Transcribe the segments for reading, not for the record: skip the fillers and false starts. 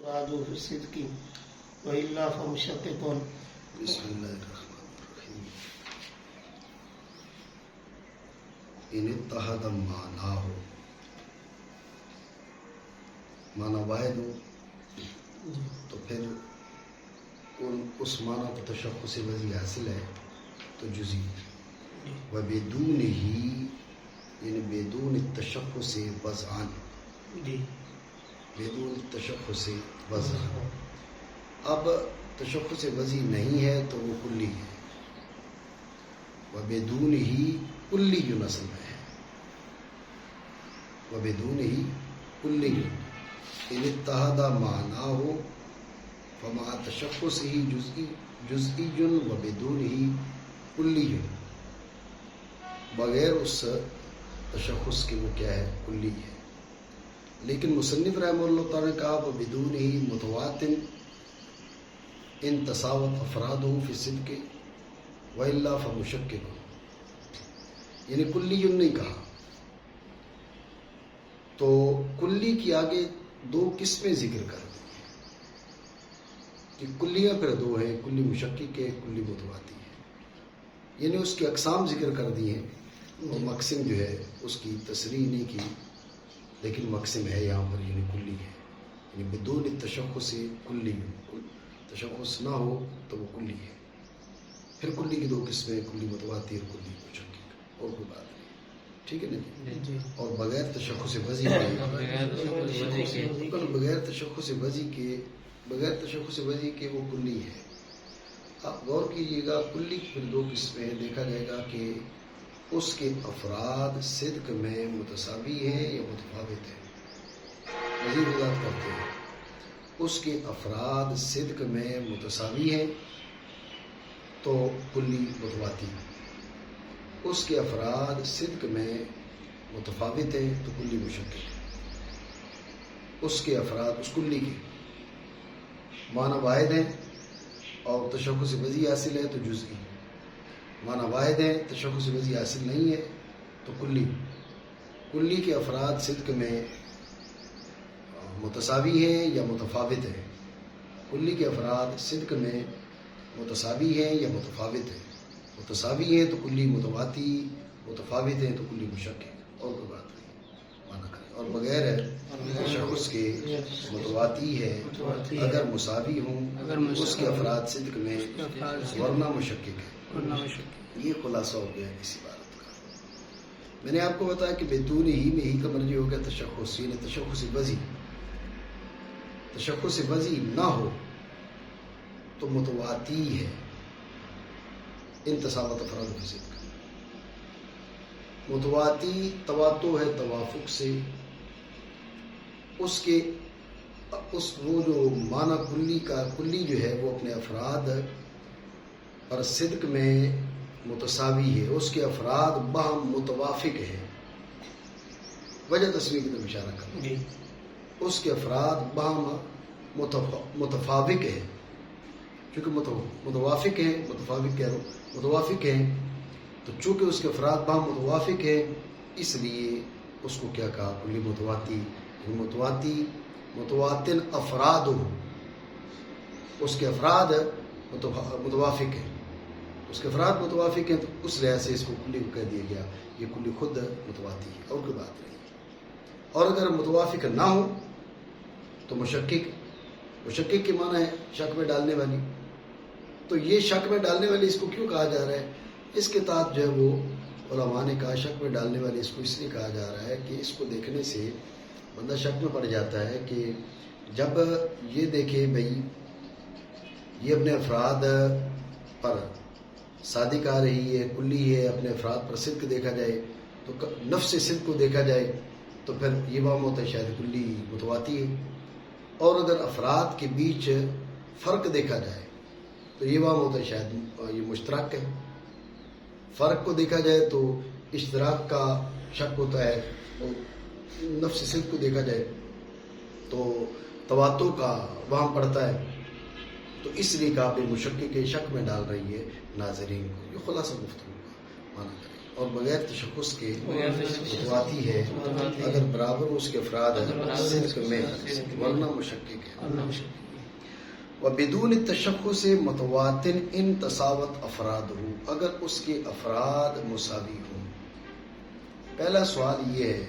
بعد في الصدق وإلا فمشقق. بسم اللہ الرحمن الرحیم. ان اتحد معناہ معنی واحد ہو تو پھر اس معنی کو تشخص وضعی حاصل ہے تو جزئی و بدون ہی یعنی بدون تشخص وضعان بدون تشخص وضع. اب تشخص وضعی نہیں ہے تو وہ کلی ہے و بدون ہی کلی جو نسل میں ہے و بدون ہی کلی ان اتحاد معنی ہو فما تشخص ہی جزئی و بدون ہی کلی بغیر اس تشخص کے وہ کیا ہے کلی ہے. لیکن مصنف رحمہ اللہ تعالیٰ نے کہا وہ بدون ہی متواتن ان تساوت افراد ہو فی صدق وإلا فمشقق. یعنی کلی نہیں کہا تو کلی کی آگے دو قسمیں ذکر کر دی کہ کلیاں پھر دو ہیں، کلی مشقق ہے، کلی متواتی ہے. یعنی اس کی اقسام ذکر کر دی ہیں اور مقسم جو ہے اس کی تصریح نہیں کی، لیکن مقسم ہے یہاں پر یعنی کلی ہے. یعنی بدون تشخص کلی، تشخص نہ ہو تو وہ کلی ہے. پھر کلی کی دو قسمیں، کلی متواتی اور کلی مشقق، اور کوئی بات نہیں. ٹھیک ہے نا جی. اور بغیر تشخص وضعی کے بغیر تشخص وضعی کے وہ کلی ہے. آپ غور کیجیے گا، کلی کی پھر دو قسمیں ہیں. دیکھا جائے گا کہ اس کے افراد صدق میں متساوی ہیں یا متفاوت ہیں. مزید وضاحت کرتے ہیں، اس کے افراد صدق میں متساوی ہیں تو کلی متواتی، اس کے افراد صدق میں متفاوت ہیں تو کلی مشقق. اس کے افراد اس کلی کے معنی واحد ہیں اور تشخص وضعی حاصل ہے تو جزئی. معنی واحد ہیں، تشخص وضعی حاصل نہیں ہے تو کلی کے افراد صدق میں متساوی ہیں یا متفاوت ہیں. کلی کے افراد صدق میں متساوی ہیں یا متفاوت ہیں. متساوی ہیں تو کلی متواتی، متفاوت ہیں تو کلی مشقق. اور کوئی بات نہیں، مانا کریں. اور بغیر تشخص کے متواتی ہے اگر مساوی ہوں اس کے افراد صدق میں ورنہ مشقق ہے. یہ خلاصہ ہو گیا اس عبارت کا. میں نے آپ کو بتایا کہ بدون ہی میں ہی کا مرجع ہو گیا تشخص، یعنی تشخص وضعی. تشخص وضعی نہ ہو تو متواتی ہے ان تساوت افراد کی صدق. متواتی تواتو ہے توافق سے، اس وہ جو معنی کلی کا کلی جو ہے وہ اپنے افراد پر صدق میں متساوی ہے، اس کے افراد باہم متوافق ہیں. وجہ تصویر کی طرف اشارہ کرنا، اس کے افراد باہم متفاوق ہیں. چونکہ متوافق ہیں، متوافق ہیں تو چونکہ اس کے افراد باہم متوافق ہیں اس لیے اس کو کیا کہا کلی متواتی. متواتن افراد ہو، اس کے افراد متوافق ہیں، اس کے افراد متوافق ہیں تو اس لحاظ سے اس کو کلی کو کہہ دیا گیا یہ کلی خود متواتی ہے اور کوئی بات نہیں. اور اگر متوافق نہ ہو تو مشقق کے معنی ہے شک میں ڈالنے والی. تو یہ شک میں ڈالنے والی اس کو کیوں کہا جا رہا ہے؟ اس کے تحت جو ہے وہ علماء نے کہا شک میں ڈالنے والی اس کو اس لیے کہا جا رہا ہے کہ اس کو دیکھنے سے بندہ شک میں پڑ جاتا ہے کہ جب یہ دیکھے بھئی یہ اپنے افراد پر صادق آ رہی ہے، کلی ہے، اپنے افراد پر صدق دیکھا جائے تو نفس صدق کو دیکھا جائے تو پھر یہ وہم ہوتا ہے شاید کلی متواتی ہے. اور اگر افراد کے بیچ فرق دیکھا جائے تو یہ وہم ہوتا ہے شاید یہ مشترک ہے. فرق کو دیکھا جائے تو اشتراک کا شک ہوتا ہے، نفس صدق کو دیکھا جائے تو تواتر کا وہم پڑتا ہے. تو اس لیے کہا کہ مشقق کے شک میں ڈال رہی ہے ناظرین کو. یہ خلاصہ گفتگو کا معنی کریں. اور بغیر تشخص کے بغیر تشخص متواتی ہے متواتی ہے اگر برابر اس کے افراد اگر برابر صدق میں صدق میں ورنہ مشکک ہے. اللہ مشکل وبدون تشخص متواتر ان تساوت افراد ہو اگر اس کے افراد مساوی ہوں. پہلا سوال یہ ہے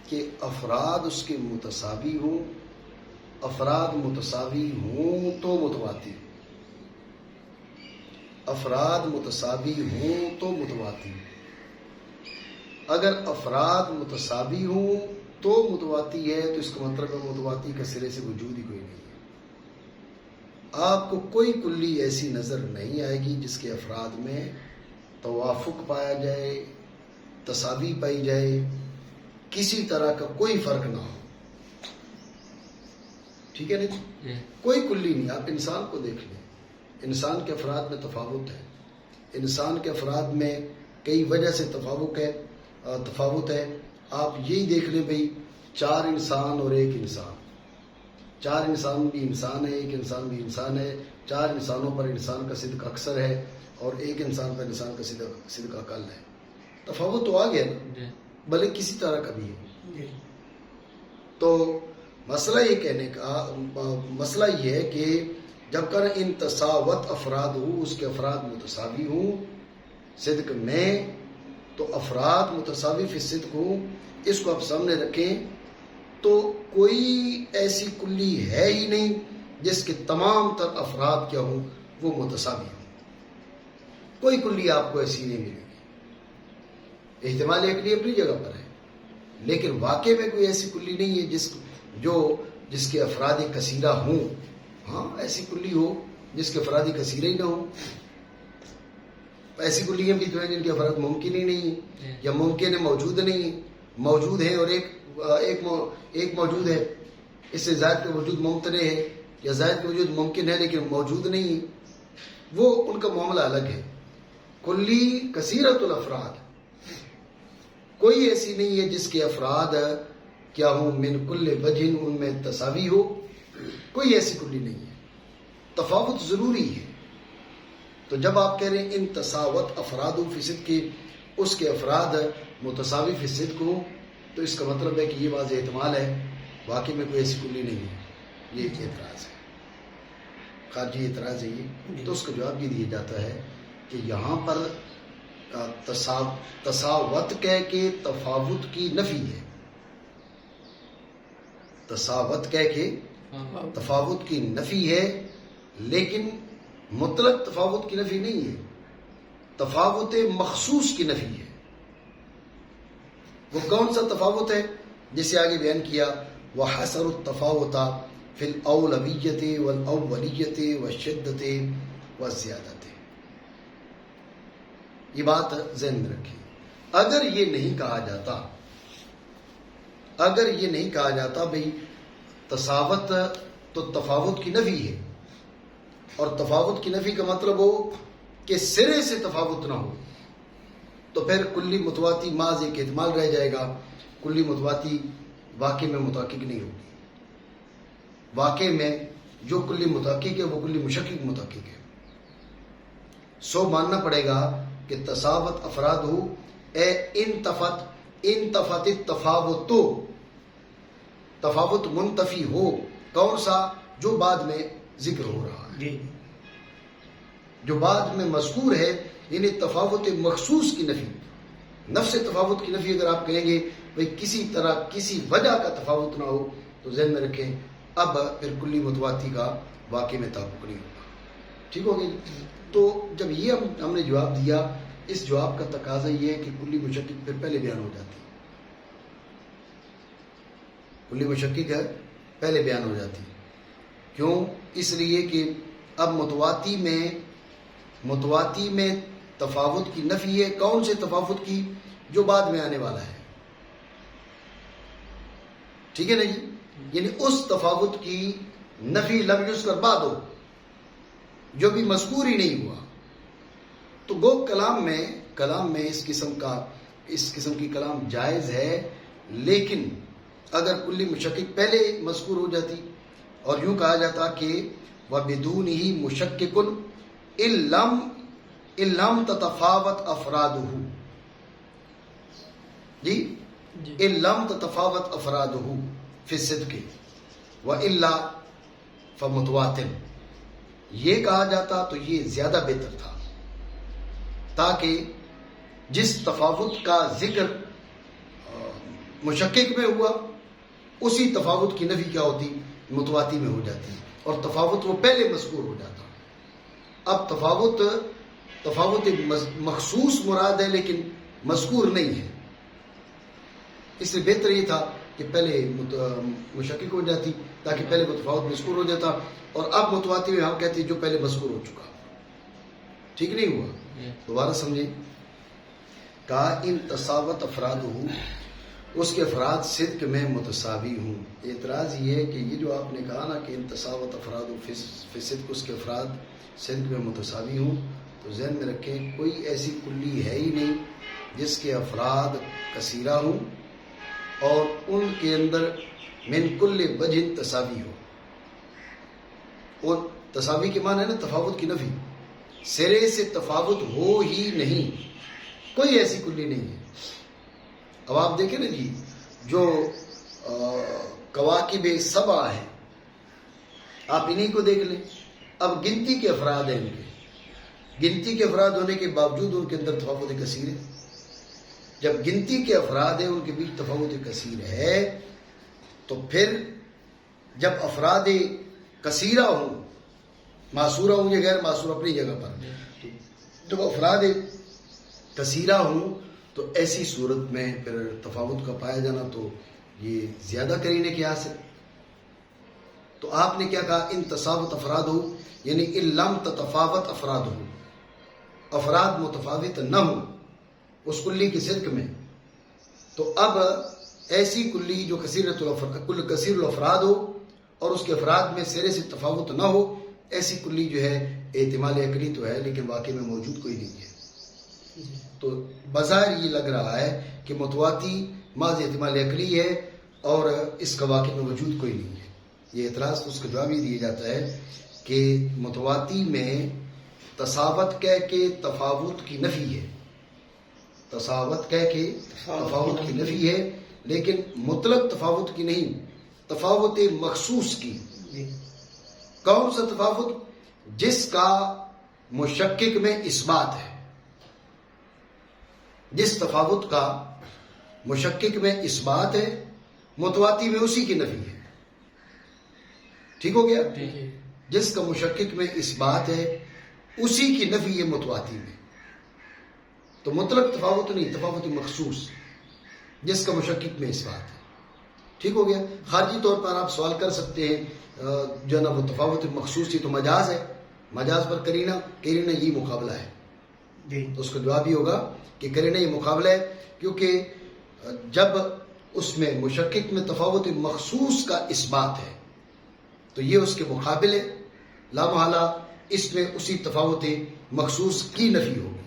کہ افراد اس کے متساوی ہوں. افراد متساوی ہوں تو متواتر. افراد متساوی ہوں تو متواتر. اگر افراد متساوی ہوں تو متواتی ہے تو اس کا مطلب ہے متواتی کا سرے سے وجود ہی کوئی نہیں ہے. آپ کو کوئی کلی ایسی نظر نہیں آئے گی جس کے افراد میں توافق پایا جائے، تساوی پائی جائے، کسی طرح کا کوئی فرق نہ ہو. ٹھیک ہے نا جی؟ کوئی کلی نہیں. آپ انسان کو دیکھ لیں، انسان کے افراد میں تفاوت ہے. انسان کے افراد میں کئی وجہ سے تفاوت ہے. آپ یہی دیکھ لیں بھئی 4 انسان اور 1 انسان. 4 انسان بھی انسان ہے، 1 انسان بھی انسان ہے. 4 انسانوں پر انسان کا صدق اکثر ہے اور 1 انسان پر انسان کا صدق اقل ہے. تفاوت تو آ گیا نا، بھلے کسی طرح کا بھی ہے. تو مسئلہ یہ ہے کہ جب کر ان تساوت افراد ہو اس کے افراد متساوی ہوں صدق میں تو افراد متساوی فی صدق ہوں. اس کو آپ سامنے رکھیں تو کوئی ایسی کلی ہے ہی نہیں جس کے تمام تر افراد کیا ہوں وہ متساوی ہوں. کوئی کلی آپ کو ایسی نہیں ملے گی. احتمال ایک لیے اپنی جگہ پر ہے لیکن واقع میں کوئی ایسی کلی نہیں ہے جس کے افراد کثیرہ ہوں. ہاں ایسی کلی ہو جس کے افراد کثیرہ ہی نہ ہوں. ایسی کلیاں بھی تو ہیں جن کے افراد ممکن ہی نہیں ہیں یا ممکن ہے موجود نہیں ہیں. موجود ہیں اور ایک موجود ہے، اس سے زائد کا وجود ممتنع ہے یا زائد کا وجود ممکن ہے لیکن موجود نہیں ہے. وہ ان کا معاملہ الگ ہے. کلی کثیرۃ الافراد کوئی ایسی نہیں ہے جس کے افراد کیا ہوں من کل وجہ ان میں تساوی ہو. کوئی ایسی کلی نہیں ہے. تفاوت ضروری ہے. تو جب آپ کہہ رہے ہیں ان تساوت افراد فی صدق کی اس کے افراد متساوی فی صدق ہو تو اس کا مطلب ہے کہ یہ واضح احتمال ہے واقعی میں کوئی ایسی کلی نہیں ہے. یہ ایک اعتراض ہے، خارجی اعتراض ہے یہ. تو اس کا جواب یہ دیا جاتا ہے کہ یہاں پر تساوت کہہ کے تفاوت کی نفی ہے. تساوت کہہ کے تفاوت کی نفی ہے لیکن مطلق تفاوت کی نفی نہیں ہے. تفاوت مخصوص کی نفی ہے. وہ کون سا تفاوت ہے جسے آگے بیان کیا وحصر التفاوت فی الاولویت والاولیت والشدت والزیادت. یہ بات ذہن میں رکھیں. اگر یہ نہیں کہا جاتا بھئی تساوت تو تفاوت کی نفی ہے اور تفاوت کی نفی کا مطلب ہو کہ سرے سے تفاوت نہ ہو تو پھر کلی متواتی محض ایک احتمال رہ جائے گا. کلی متواتی واقع میں متحقق نہیں ہوگی. واقع میں جو کلی متحقق ہے وہ کلی مشکک متحقق ہے. سو ماننا پڑے گا کہ تساوت افراد ہو اے انتفت التفاوت تفاوت منتفی ہو. کون سا؟ جو بعد میں ذکر ہو رہا ہے، جو بعد میں مذکور ہے، یعنی تفاوت مخصوص کی نفی. نفس تفاوت کی نفی اگر آپ کہیں گے بھئی کسی طرح کسی وجہ کا تفاوت نہ ہو تو ذہن میں رکھیں اب پھر کلی متواتی کا واقع میں تعلق نہیں ہوگا. ٹھیک ہو گئی. تو جب یہ ہم نے جواب دیا، اس جواب کا تقاضا یہ ہے کہ کلی مشکک پھر پہلے بیان ہو جاتی. کلی مشکک ہے پہلے بیان ہو جاتی. کیوں؟ اس لیے کہ اب متواتی میں تفاوت کی نفی ہے. کون سے تفاوت کی؟ جو بعد میں آنے والا ہے. ٹھیک ہے نا جی؟ یعنی اس تفاوت کی نفی لم یذکر بعد ہو جو بھی مذکور ہی نہیں ہوا. تو گو کلام میں اس قسم کی کلام جائز ہے. لیکن اگر کلی مشکک پہلے مذکور ہو جاتی اور یوں کہا جاتا کہ وَبِدُونِهِ مُشَكِّكٌ إِن لَمْ تَتَفَاوَتْ أَفْرَادُهُ جی لم تتفاوت افرادہ فی الصدق والا فمتواتر، یہ کہا جاتا تو یہ زیادہ بہتر تھا، تاکہ جس تفاوت کا ذکر مشکک میں ہوا اسی تفاوت کی نفی کیا ہوتی؟ متواتی میں ہو جاتی، اور تفاوت وہ پہلے مذکور ہو جاتا۔ اب تفاوت مخصوص مراد ہے لیکن مذکور نہیں ہے، اس لیے بہتر یہ تھا کہ پہلے مشکک ہو جاتی تاکہ پہلے وہ تفاوت مذکور ہو جاتا، اور اب متواتی میں ہم کہتے ہیں جو پہلے مذکور ہو چکا۔ ٹھیک نہیں ہوا؟ دوبارہ سمجھیں، کہا ان تساوت افراد ہوں، اس کے افراد صدق میں متساوی ہوں۔ اعتراض یہ ہے کہ یہ جو آپ نے کہا نا کہ ان تساوت افراد فی صدق، اس کے افراد صدق میں متساوی ہوں، تو ذہن میں رکھیں کوئی ایسی کلی ہے ہی نہیں جس کے افراد کثیرہ ہوں اور ان کے اندر من کل وجہ تساوی ہو۔ اور تساوی کے معنی ہے نا تفاوت کی نفی، سرے سے تفاوت ہو ہی نہیں، کوئی ایسی کلی نہیں ہے۔ اب آپ دیکھیں نا جی، جو کواکب سبع ہے، آپ انہی کو دیکھ لیں، اب گنتی کے افراد ہیں، ان کے گنتی کے افراد ہونے کے باوجود ان کے اندر تفاوت کثیر ہے۔ جب گنتی کے افراد ہیں ان کے بیچ تفاوت کثیر ہے، تو پھر جب افراد کثیرہ ہوں، معصورہ ہوں یا غیر معصورہ اپنی جگہ پر، جب افراد کثیرہ ہوں تو ایسی صورت میں پھر تفاوت کا پایا جانا تو یہ زیادہ قرینے کے حاصل۔ تو آپ نے کیا کہا؟ ان تساوت افراد ہو، یعنی ان لم تتفاوت افراد ہو، افراد متفاوت نہ ہوں اس کلی کی صدق میں، تو اب ایسی کلی جو کثیر الافراد ہو اور اس کے افراد میں سرے سے تفاوت نہ ہو، ایسی کلی جو ہے احتمال عقلی تو ہے لیکن واقع میں موجود کوئی نہیں ہے۔ تو بظاہر یہ لگ رہا ہے کہ متواتی محض احتمال عقلی ہے اور اس کا واقع میں وجود کوئی نہیں ہے۔ یہ اعتراض تو اس کا جواب یہ دیا جاتا ہے کہ متواتی میں تساوت کہہ کے تفاوت کی نفی ہے، تساوت کہہ کے تفاوت کی نفی ہے، لیکن مطلق تفاوت کی نہیں، تفاوت مخصوص کی۔ کون سا تفاوت؟ جس کا مشکک میں اثبات ہے، جس تفاوت کا مشکک میں اثبات ہے، متواتی میں اسی کی نفی ہے۔ ٹھیک ہو گیا؟ جس کا مشکک میں اثبات ہے اسی کی نفی ہے متواتی میں، تو مطلق تفاوت نہیں، تفاوت مخصوص جس کا مشکک میں اثبات ہے۔ ٹھیک ہو گیا؟ خارجی طور پر آپ سوال کر سکتے ہیں جو ہے نا وہ تفاوت مخصوص تھی تو مجاز ہے، مجاز پر کرینہ یہ مقابلہ ہے، تو اس کا جواب یہ ہوگا کہ کرینہ یہ مقابلہ ہے، کیونکہ جب اس میں مشکک میں تفاوت مخصوص کا اثبات ہے تو یہ اس کے مقابل ہے، لا محالہ اس میں اسی تفاوت مخصوص کی نفی ہوگی۔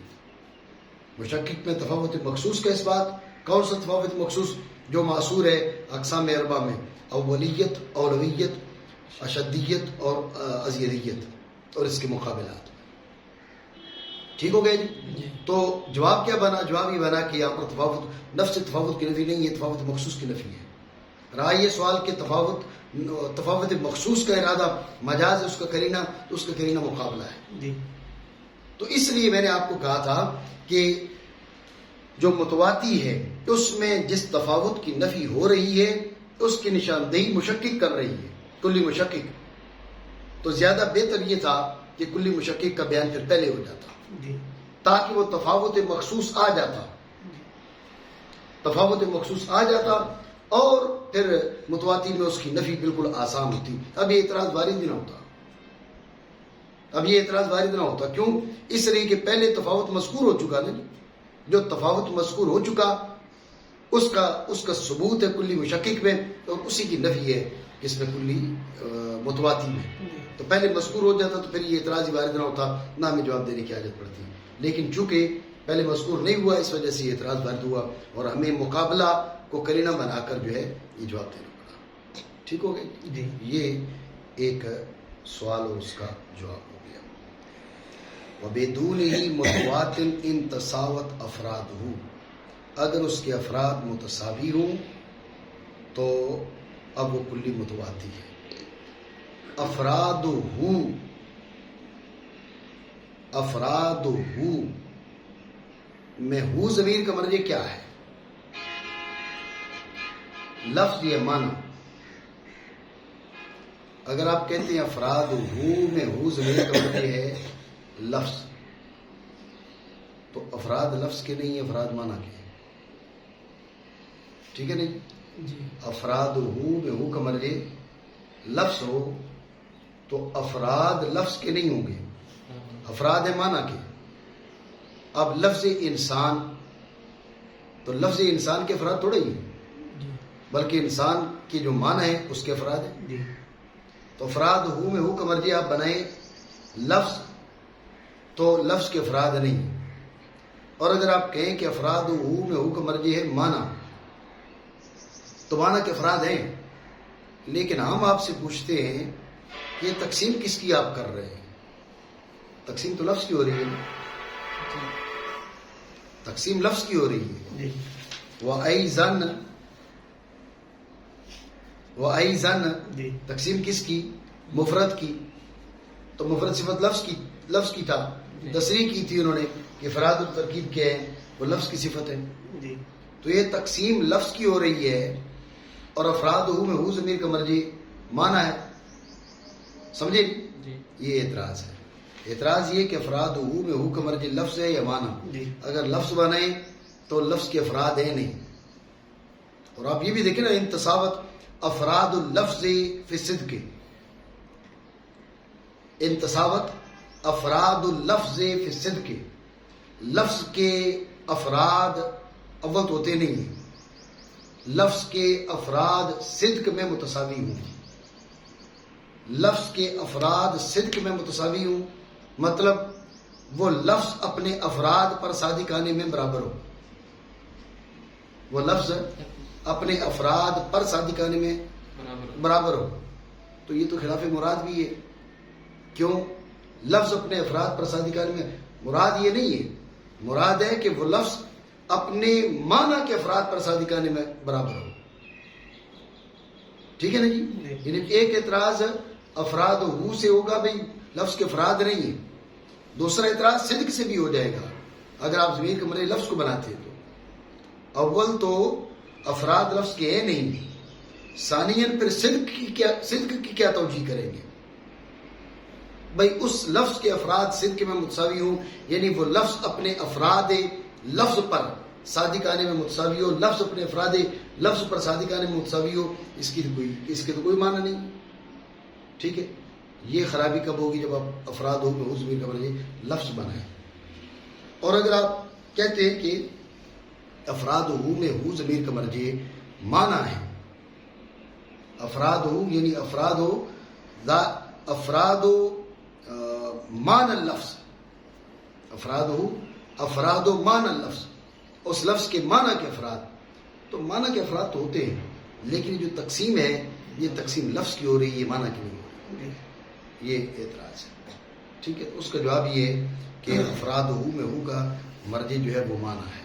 مشکک میں تفاوت مخصوص کا اثبات، کون سا تفاوت مخصوص؟ جو معصور ہے اقسام اربع میں، اولیت، اولویت، اشدیت اور ازیدیت اور اس کے مقابلات۔ ٹھیک ہو گیا جی؟ تو جواب کیا بنا؟ جواب یہ بنا کہ یہاں پر تفاوت نفس تفاوت کی نفی نہیں ہے، تفاوت مخصوص کی نفی ہے۔ رہا یہ سوال کہ تفاوت مخصوص کا ارادہ مجاز ہے، اس کا کرینہ، تو اس کا کرینہ مقابلہ ہے۔ تو اس لیے میں نے آپ کو کہا تھا کہ جو متواتی ہے اس میں جس تفاوت کی نفی ہو رہی ہے اس کی نشاندہی مشکک کر رہی ہے، کلی مشکک، تو زیادہ بہتر یہ تھا کہ کلی مشکک کا بیان پھر پہلے ہو جاتا تاکہ وہ تفاوت مخصوص آ جاتا، تفاوت مخصوص آ جاتا اور پھر متواتی میں اس کی نفی بالکل آسان ہوتی۔ اب یہ اعتراض وارد نہ ہوتا، کیوں؟ اس لیے کہ پہلے تفاوت مذکور ہو چکا نا، جو تفاوت مذکور ہو چکا اس کا ثبوت ہے کلی مشکک میں، اور اسی کی نفی ہے اس میں کلی متواتی میں۔ تو پہلے مذکور ہو جاتا تو پھر یہ اعتراض ہی وارد نہ ہوتا، نہ ہمیں جواب دینے کی حاجت پڑتی، لیکن چونکہ پہلے مذکور نہیں ہوا اس وجہ سے یہ اعتراض وارد ہوا اور ہمیں مقابلہ کو کرینہ بنا کر جو ہے یہ جواب دینا پڑا۔ ٹھیک ہو گیا؟ یہ ایک سوال اور اس کا جواب ہو گیا۔ وَبِدُونِهِ مُتَوَاتٍ إِن تَسَاوَتْ أَفْرَادُهُ، اگر اس کے افراد متساوی ہوں تو اب وہ کلی متواتی ہے. افراد میں ہو ضمیر کا مرجع کیا ہے؟ لفظ یا معنی. اگر آپ کہتے ہیں افراد میں ہو ضمیر کا مرجع ہے لفظ، تو افراد لفظ کے نہیں، افراد معنی کے. ٹھیک ہے نہیں؟ جی. افراد میں ہو کا مرجع لفظ ہو تو افراد لفظ کے نہیں ہوں گے، افراد معنی کے. اب لفظ انسان، تو لفظ انسان کے افراد تھوڑے ہی ہیں، بلکہ انسان کی جو معنی ہے اس کے افراد ہیں. جی. تو افراد میں ہو کا مرجع آپ بنائیں لفظ، تو لفظ کے افراد نہیں. اور اگر آپ کہیں کہ افراد میں ہو کا مرجع ہے معنی، تو معنی کے افراد ہیں. لیکن ہم آپ سے پوچھتے ہیں کہ یہ تقسیم کس کی آپ کر رہے ہیں؟ تقسیم تو لفظ کی ہو رہی ہے، تقسیم لفظ کی ہو رہی ہے. جی. وَأَيْزَنَ جی. تقسیم کس کی؟ مفرد کی. تو مفرد صفت لفظ کی تھا، تصریح کی تھی انہوں نے کہ افراد و ترکیب کیا ہے، وہ لفظ کی صفت ہے. جی. تو یہ تقسیم لفظ کی ہو رہی ہے اور افراد میں ہو ضمیر کا مرجع معنی ہے. سمجھے؟ جی. یہ اعتراض ہے. اعتراض یہ کہ افراد میں ہو کا مرجع لفظ ہے یا معنی. جی. اگر لفظ بنائے تو لفظ کے افراد ہیں نہیں. اور آپ یہ بھی دیکھیں نا، انتصابت افراد اللفظ فی الصدق، انتصابت افراد اللفظ فی الصدق، لفظ کے افراد اول تو ہوتے نہیں ہیں. لفظ کے افراد صدق میں متساوی ہوں. لفظ کے افراد صدق میں متساوی ہوں مطلب وہ لفظ اپنے افراد پر صادقانے میں برابر ہو. وہ لفظ اپنے افراد پر صادقانے میں برابر ہو. تو یہ تو خلاف مراد بھی ہے. کیوں؟ لفظ اپنے افراد پر صادقانے میں، مراد یہ نہیں ہے. مراد ہے کہ وہ لفظ اپنے معنی کے افراد پر صادقانے میں برابر ہو. ٹھیک ہے نا جی؟ یعنی ایک اعتراض افراد ہو سے ہوگا، بھئی لفظ کے افراد نہیں ہیں. دوسرا اعتراض صدق سے بھی ہو جائے گا اگر آپ ضمیر کے مرجع لفظ کو بناتے ہیں. تو اول تو افراد لفظ کے ہیں نہیں، ثانیاً پھر صدق کی کیا توجیہ کریں گے؟ بھئی اس لفظ کے افراد صدق میں متساوی ہوں، یعنی وہ لفظ اپنے افراد لفظ پر صادقانے میں متساوی ہو، لفظ اپنے افراد لفظ پر صادقانے میں متساوی ہو، اس کے تو کوئی معنی نہیں. ٹھیک ہے؟ یہ خرابی کب ہوگی؟ جب آپ افراد میں ہو ضمیر کا مرجع لفظ بنائیں. اور اگر آپ کہتے ہیں کہ افراد میں ہو ضمیر کا مرجع معنی ہے، افراد ہو یعنی افراد معنی اللفظ، افراد و معنی اللفظ، اس لفظ کے معنی کے افراد. تو معنی کے افراد تو ہوتے ہیں، لیکن جو تقسیم ہے یہ تقسیم لفظ کی ہو رہی ہے، معنی کی نہیں ہو رہی. یہ اعتراض ہے. ٹھیک ہے؟ اس کا جواب یہ ہے کہ افراد میں ہو کا مرجع جو ہے وہ معنی ہے.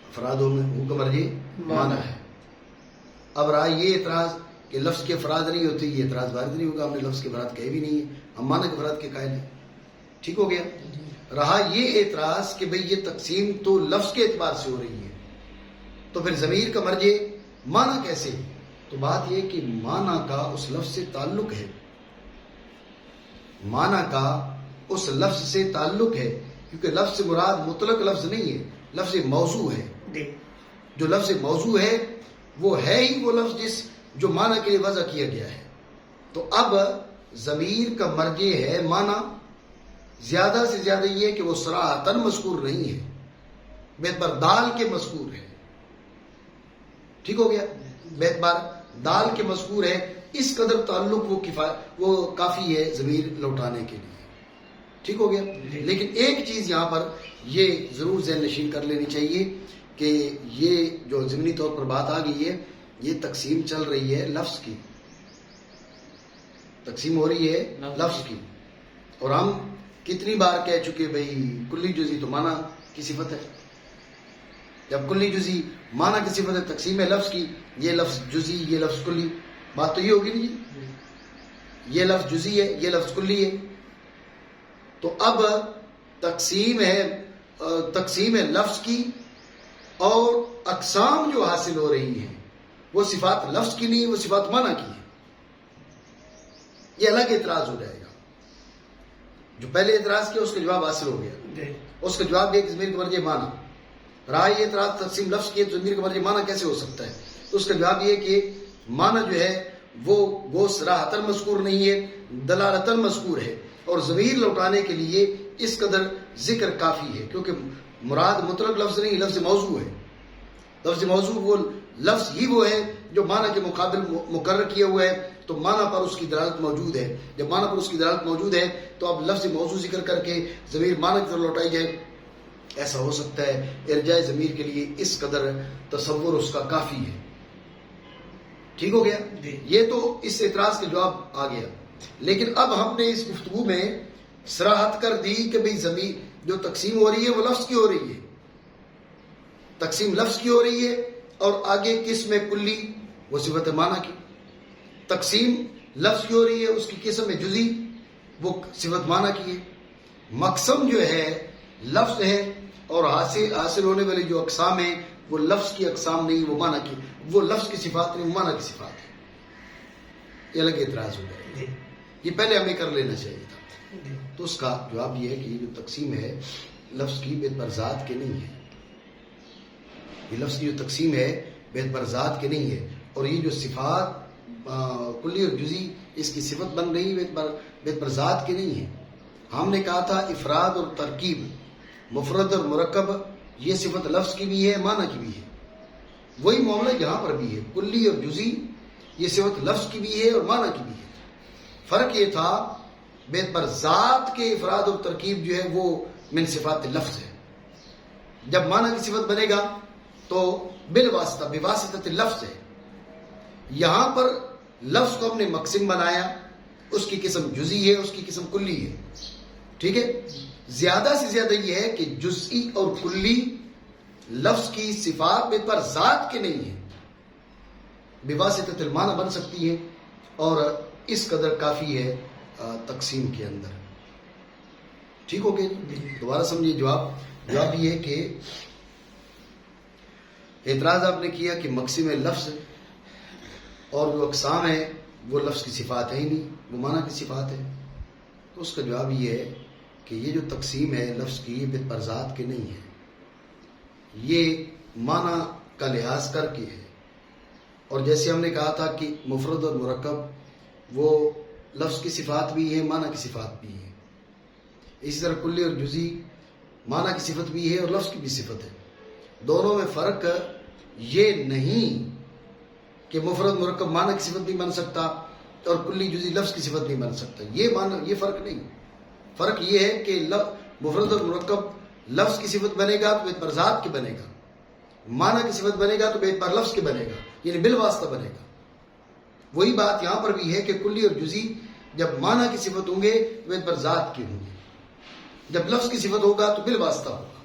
افراد میں ہو کا مرجع معنی ہے. اب رہا یہ اعتراض کہ لفظ کے افراد نہیں ہوتے، یہ اعتراض وارد نہیں ہوگا. ہم نے لفظ کے افراد کہے بھی نہیں ہیں، ہم معنی کے افراد کے قائل ہیں. ٹھیک ہو گیا؟ رہا یہ اعتراض کہ بھئی یہ تقسیم تو لفظ کے اعتبار سے ہو رہی ہے، تو پھر ضمیر کا مرجع معنی کیسے؟ تو بات یہ کہ معنی کا اس لفظ سے تعلق ہے، معنی کا اس لفظ سے تعلق ہے، کیونکہ لفظ سے مراد مطلق لفظ نہیں ہے، لفظ موضوع ہے. جو لفظ موضوع ہے وہ ہے ہی وہ لفظ جو معنی کے لیے وضع کیا گیا ہے. تو اب ضمیر کا مرجع ہے معنی، زیادہ سے زیادہ یہ کہ وہ صراحتاً مذکور نہیں ہے، بیعتبار دال کے مذکور ہے. ٹھیک ہو گیا؟ بیعتبار دال کے مذکور ہے، اس قدر تعلق وہ کافی ہے ضمیر لوٹانے کے لیے. ٹھیک ہو گیا؟ لیکن ایک چیز یہاں پر یہ ضرور ذہن نشین کر لینی چاہیے کہ یہ جو ضمنی طور پر بات آ گئی ہے، یہ تقسیم چل رہی ہے لفظ کی، تقسیم ہو رہی ہے لفظ کی. اور ہم کتنی بار کہہ چکے بھئی کلی جزئی تو معنی کی صفت ہے. جب کلی جزی معنی کی صفت ہے تقسیم ہے لفظ کی، یہ لفظ جزی یہ لفظ کلی، بات تو یہ ہوگی نہیں جی، یہ لفظ جزی ہے یہ لفظ کلی ہے. تو اب تقسیم ہے لفظ کی، اور اقسام جو حاصل ہو رہی ہیں وہ صفات لفظ کی نہیں، وہ صفات معنی کی ہے. یہ الگ اعتراض ہو جائے گا. جو پہلے اعتراض کیا اس کا جواب حاصل ہو گیا. اس کا جواب یہ کہ ضمیر کا مرجع معنی رہا. یہ اعتراض تقسیم لفظ کی ہے تو ضمیر کا مرجع معنی کیسے ہو سکتا ہے؟ تو اس کا جواب یہ کہ معنی جو ہے وہ صراحتاً مذکور نہیں ہے، دلالتاً مذکور ہے، اور ضمیر لوٹانے کے لیے اس قدر ذکر کافی ہے، کیونکہ مراد مطلق لفظ نہیں، لفظ موضوع ہے. لفظ موضوع وہ لفظ ہی وہ ہے جو معنی کے مقابل مقرر کیا ہوا ہے، تو معنی پر اس کی دلالت موجود ہے. جب معنی پر اس کی دلالت موجود ہے تو اب لفظ موضوع ذکر کر کے ضمیر معنی کی طرف لوٹائی جائے، ایسا ہو سکتا ہے. ارجاء ضمیر کے لیے اس قدر تصور اس کا کافی ہے. ٹھیک ہو گیا؟ یہ تو اس اعتراض کے جواب آ گیا. لیکن اب ہم نے اس گفتگو میں صراحت کر دی کہ بھئی ضمیر جو تقسیم ہو رہی ہے وہ لفظ کی ہو رہی ہے، تقسیم لفظ کی ہو رہی ہے، اور آگے قسم کلی وہ صفت معنی کی. تقسیم لفظ کی ہو رہی ہے، اس کی قسم جزی وہ صفت معنی کی ہے. مقسم جو ہے لفظ ہے، اور حاصل ہونے والی جو اقسام ہیں وہ لفظ کی اقسام نہیں، وہ معنی کی، وہ لفظ کی صفات نہیں، وہ معنی کی صفات ہے. یہ الگ اعتراض ہو جائے گا. یہ پہلے ہمیں کر لینا چاہیے تھا. تو اس کا جواب یہ ہے کہ یہ جو تقسیم ہے لفظ کی بیت بر ذات کے نہیں ہے. یہ لفظ کی جو تقسیم ہے بیت بر ذات کے نہیں ہے، اور یہ جو صفات کلی اور جزی اس کی صفت بن رہی بیت بر ذات کے نہیں ہے. ہم نے کہا تھا افراد اور ترکیب، مفرد اور مرکب، یہ صفت لفظ کی بھی ہے معنی کی بھی ہے. وہی معاملہ یہاں پر بھی ہے. کلی اور جزی یہ صفت لفظ کی بھی ہے اور معنی کی بھی ہے. فرق یہ تھا بیت بر ذات کے افراد اور ترکیب جو ہے وہ من صفات لفظ ہے. جب معنی کی صفت بنے گا تو بالواسطہ بواسطہ لفظ ہے. یہاں پر لفظ کو ہم نے مقسم بنایا، اس کی قسم جزئی ہے، اس کی قسم کلی ہے. ٹھیک ہے؟ زیادہ سے زیادہ یہ ہے کہ جزئی اور کلی لفظ کی صفات بیت بر ذات کے نہیں ہیں، بواسطہ المعنی بن سکتی ہیں، اور اس قدر کافی ہے تقسیم کے اندر. ٹھیک ہو گئے؟ دوبارہ سمجھیے. جواب یہ ہے کہ اعتراض آپ نے کیا کہ مقسم لفظ اور جو اقسام ہے وہ لفظ کی صفات ہے ہی نہیں، وہ معنی کی صفات ہے. تو اس کا جواب یہ ہے کہ یہ جو تقسیم ہے لفظ کی یہ بیت بر ذات کے نہیں ہے، یہ معنی کا لحاظ کر کے ہے. اور جیسے ہم نے کہا تھا کہ مفرد اور مرکب وہ لفظ کی صفات بھی ہے معنی کی صفات بھی ہے، اسی طرح کلی اور جزئی معنی کی صفت بھی ہے اور لفظ کی بھی صفت ہے. دونوں میں فرق یہ نہیں کہ مفرد مرکب معنی کی صفت نہیں بن سکتا اور کلی جزئی لفظ کی صفت نہیں بن سکتا. یہ فرق نہیں. فرق یہ ہے کہ مفرد اور مرکب لفظ کی صفت بنے گا تو بیت بر ذات کے بنے گا، معنی کی صفت بنے گا تو بیت بر لفظ کے بنے گا، یعنی بالواسطہ بنے گا. وہی بات یہاں پر بھی ہے کہ کلی اور جزئی جب معنی کی صفت ہوں گے تو بیت بر ذات کے ہوں گے، جب لفظ کی صفت ہوگا تو بالواسطہ ہوگا.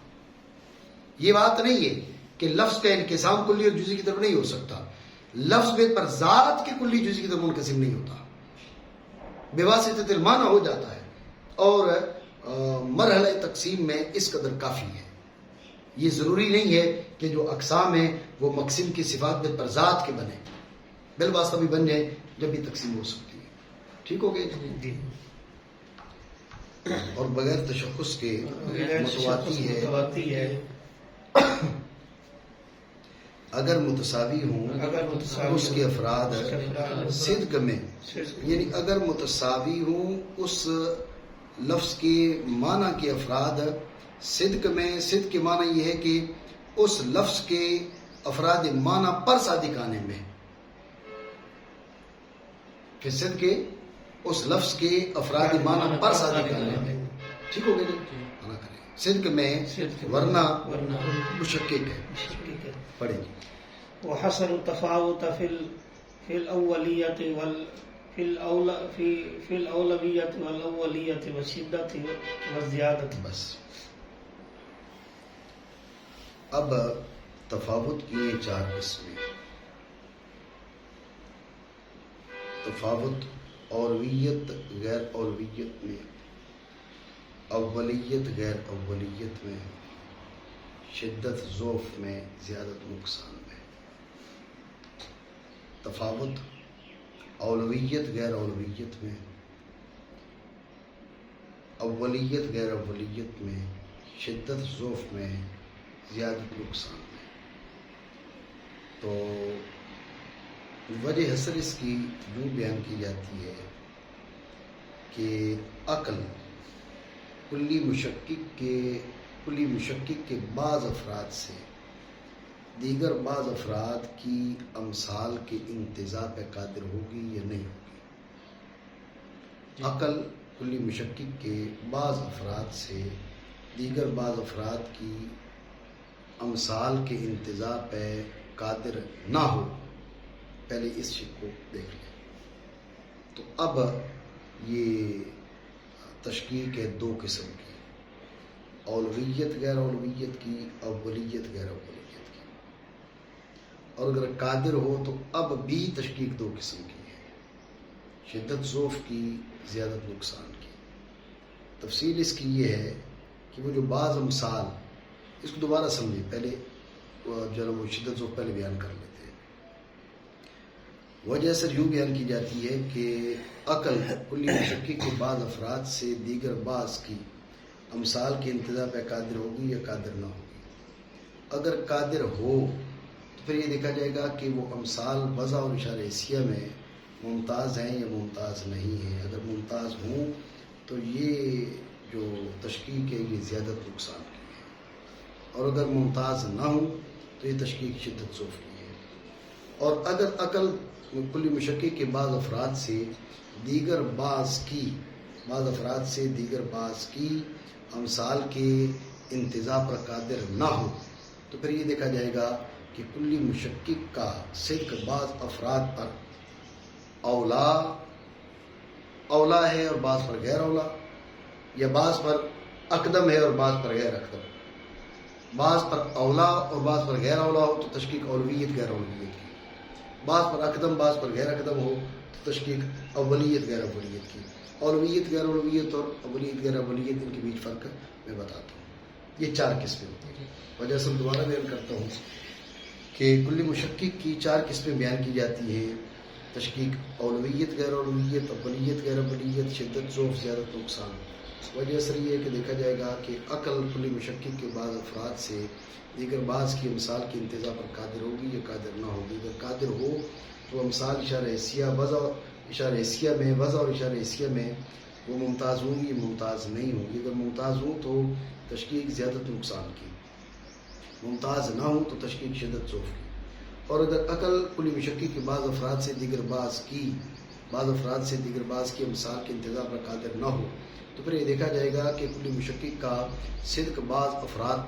یہ بات نہیں ہے کہ لفظ کا انقسام کلی اور جزئی کی طرف نہیں ہو سکتا. لفظ بیت بر ذات کے کلی جزئی کی طرف منقسم نہیں ہوتا، بواسطۃ المعنی ہو جاتا ہے. اور مرحلہ تقسیم میں اس قدر کافی ہے. یہ ضروری نہیں ہے کہ جو اقسام ہیں وہ مقسم کی صفات بیت بر ذات کے بنے، بالواسطہ بھی بن جائے جب بھی تقسیم ہو سکتی ہے. ٹھیک ہو گئے جی؟ اور بغیر تشخص کے متواتی ہے اگر متساوی ہوں اس کے افراد صدق میں، یعنی اگر متساوی ہوں اس لفظ کے معنی کے افراد صدق میں. صدق کے معنی یہ ہے کہ اس لفظ کے افراد معنی پر صادق آنے میں، کہ صدق کے اس لفظ کے افراد معنی پر صادق آنے میں. ٹھیک ہو گیا جی؟ صدق میں ورنہ مشکک ہے. پڑھیں گے. وحصل التفاوت في الأولية في الأولوية والأولية والشدة والزيادة. بس اب تفاوت کی یہ 4 قسمیں: تفاوت اولویت غیر اولویت میں، اولیت غیر اولیت میں، شدت ضعف میں، زیادت نقصان میں۔ تفاوت اولویت غیر اولویت میں، اولیت غیر اولیت میں، شدت ضعف میں، زیادت نقصان میں۔ تو وجہ حسر اس کی یوں بیان کی جاتی ہے کہ عقل کلی مشکک کے بعض افراد سے دیگر بعض افراد کی امثال کے انتزاع پہ قادر ہوگی یا نہیں ہوگی۔ عقل کلی مشکک کے بعض افراد سے دیگر بعض افراد کی امثال کے انتزاع پہ قادر نہ ہو، پہلے اس شک کو دیکھ لیں۔ تو اب یہ تشکیک ہے 2 قسم کی: اولویت غیر اولویت کی، اولیت غیر اولیت کی۔ اور اگر قادر ہو تو اب بھی تشکیک 2 قسم کی ہے: شدت ضعف کی، زیادت نقصان کی۔ تفصیل اس کی یہ ہے کہ وہ جو بعض امثال، اس کو دوبارہ سمجھیں، پہلے جو وہ شدت ضعف پہلے بیان کر لیتے ہیں۔ وجہ سر یوں بیان کی جاتی ہے کہ عقل کلی مشکک کے بعض افراد سے دیگر بعض کی امثال کے انتزاع پہ قادر ہوگی یا قادر نہ ہوگی۔ اگر قادر ہو تو پھر یہ دیکھا جائے گا کہ وہ امثال وضع اور اشارہ حسیہ میں ممتاز ہیں یا ممتاز نہیں ہیں۔ اگر ممتاز ہوں تو یہ جو تشکیک ہے یہ زیادت نقصان کی ہے، اور اگر ممتاز نہ ہوں تو یہ تشکیک شدت ضعف کی ہے۔ اور اگر عقل کلی مشکک کے بعض افراد سے دیگر بعض کی امثال کے انتزاع پر قادر نہ ہو تو پھر یہ دیکھا جائے گا کہ کلی مشکک کا صدق بعض افراد پر اولا ہے اور بعض پر غیر اولا، یا بعض پر اقدم ہے اور بعض پر غیر اقدم۔ بعض پر اولا اور بعض پر غیر اولا ہو تو تشکیک اولویت غیر اولویت کی، بعض پر اقدم بعض پر غیر اقدم ہو تو تشکیک اولیت غیر اولیت کی۔ اولویت غیر اولویت اور اولیت غیر اولیت، ان کے بیچ فرق میں بتاتا ہوں۔ یہ 4 قسمیں ہوتی ہیں۔ وجہ سے دوبارہ بیان کرتا ہوں کہ کلی مشکک کی 4 قسمیں بیان کی جاتی ہیں: تشکیک اولویت غیر اولویت، اولیت غیر اولیت، شدت ضعف، زیادت نقصان۔ وجہ اثر یہ ہے کہ دیکھا جائے گا کہ عقل کلی مشکک کے بعض افراد سے دیگر بعض کی امثال کی انتزاع پر قادر ہوگی یا قادر نہ ہوگی۔ اگر قادر ہو تو امثال اشارہ حسیہ وضع اور اشارہ حسیہ میں وہ ممتاز ہوں گی، ممتاز نہیں ہوں گی۔ اگر ممتاز ہوں تو تشکیک زیادت نقصان کی، ممتاز نہ ہوں تو تشکیک شدت ضعف کی۔ اور اگر عقل کلی مشکک کے بعض افراد سے دیگر بعض کی امثال کے انتزاع پر قادر نہ ہو تو پھر یہ دیکھا جائے گا کہ کلی مشکک کا صدق بعض افراد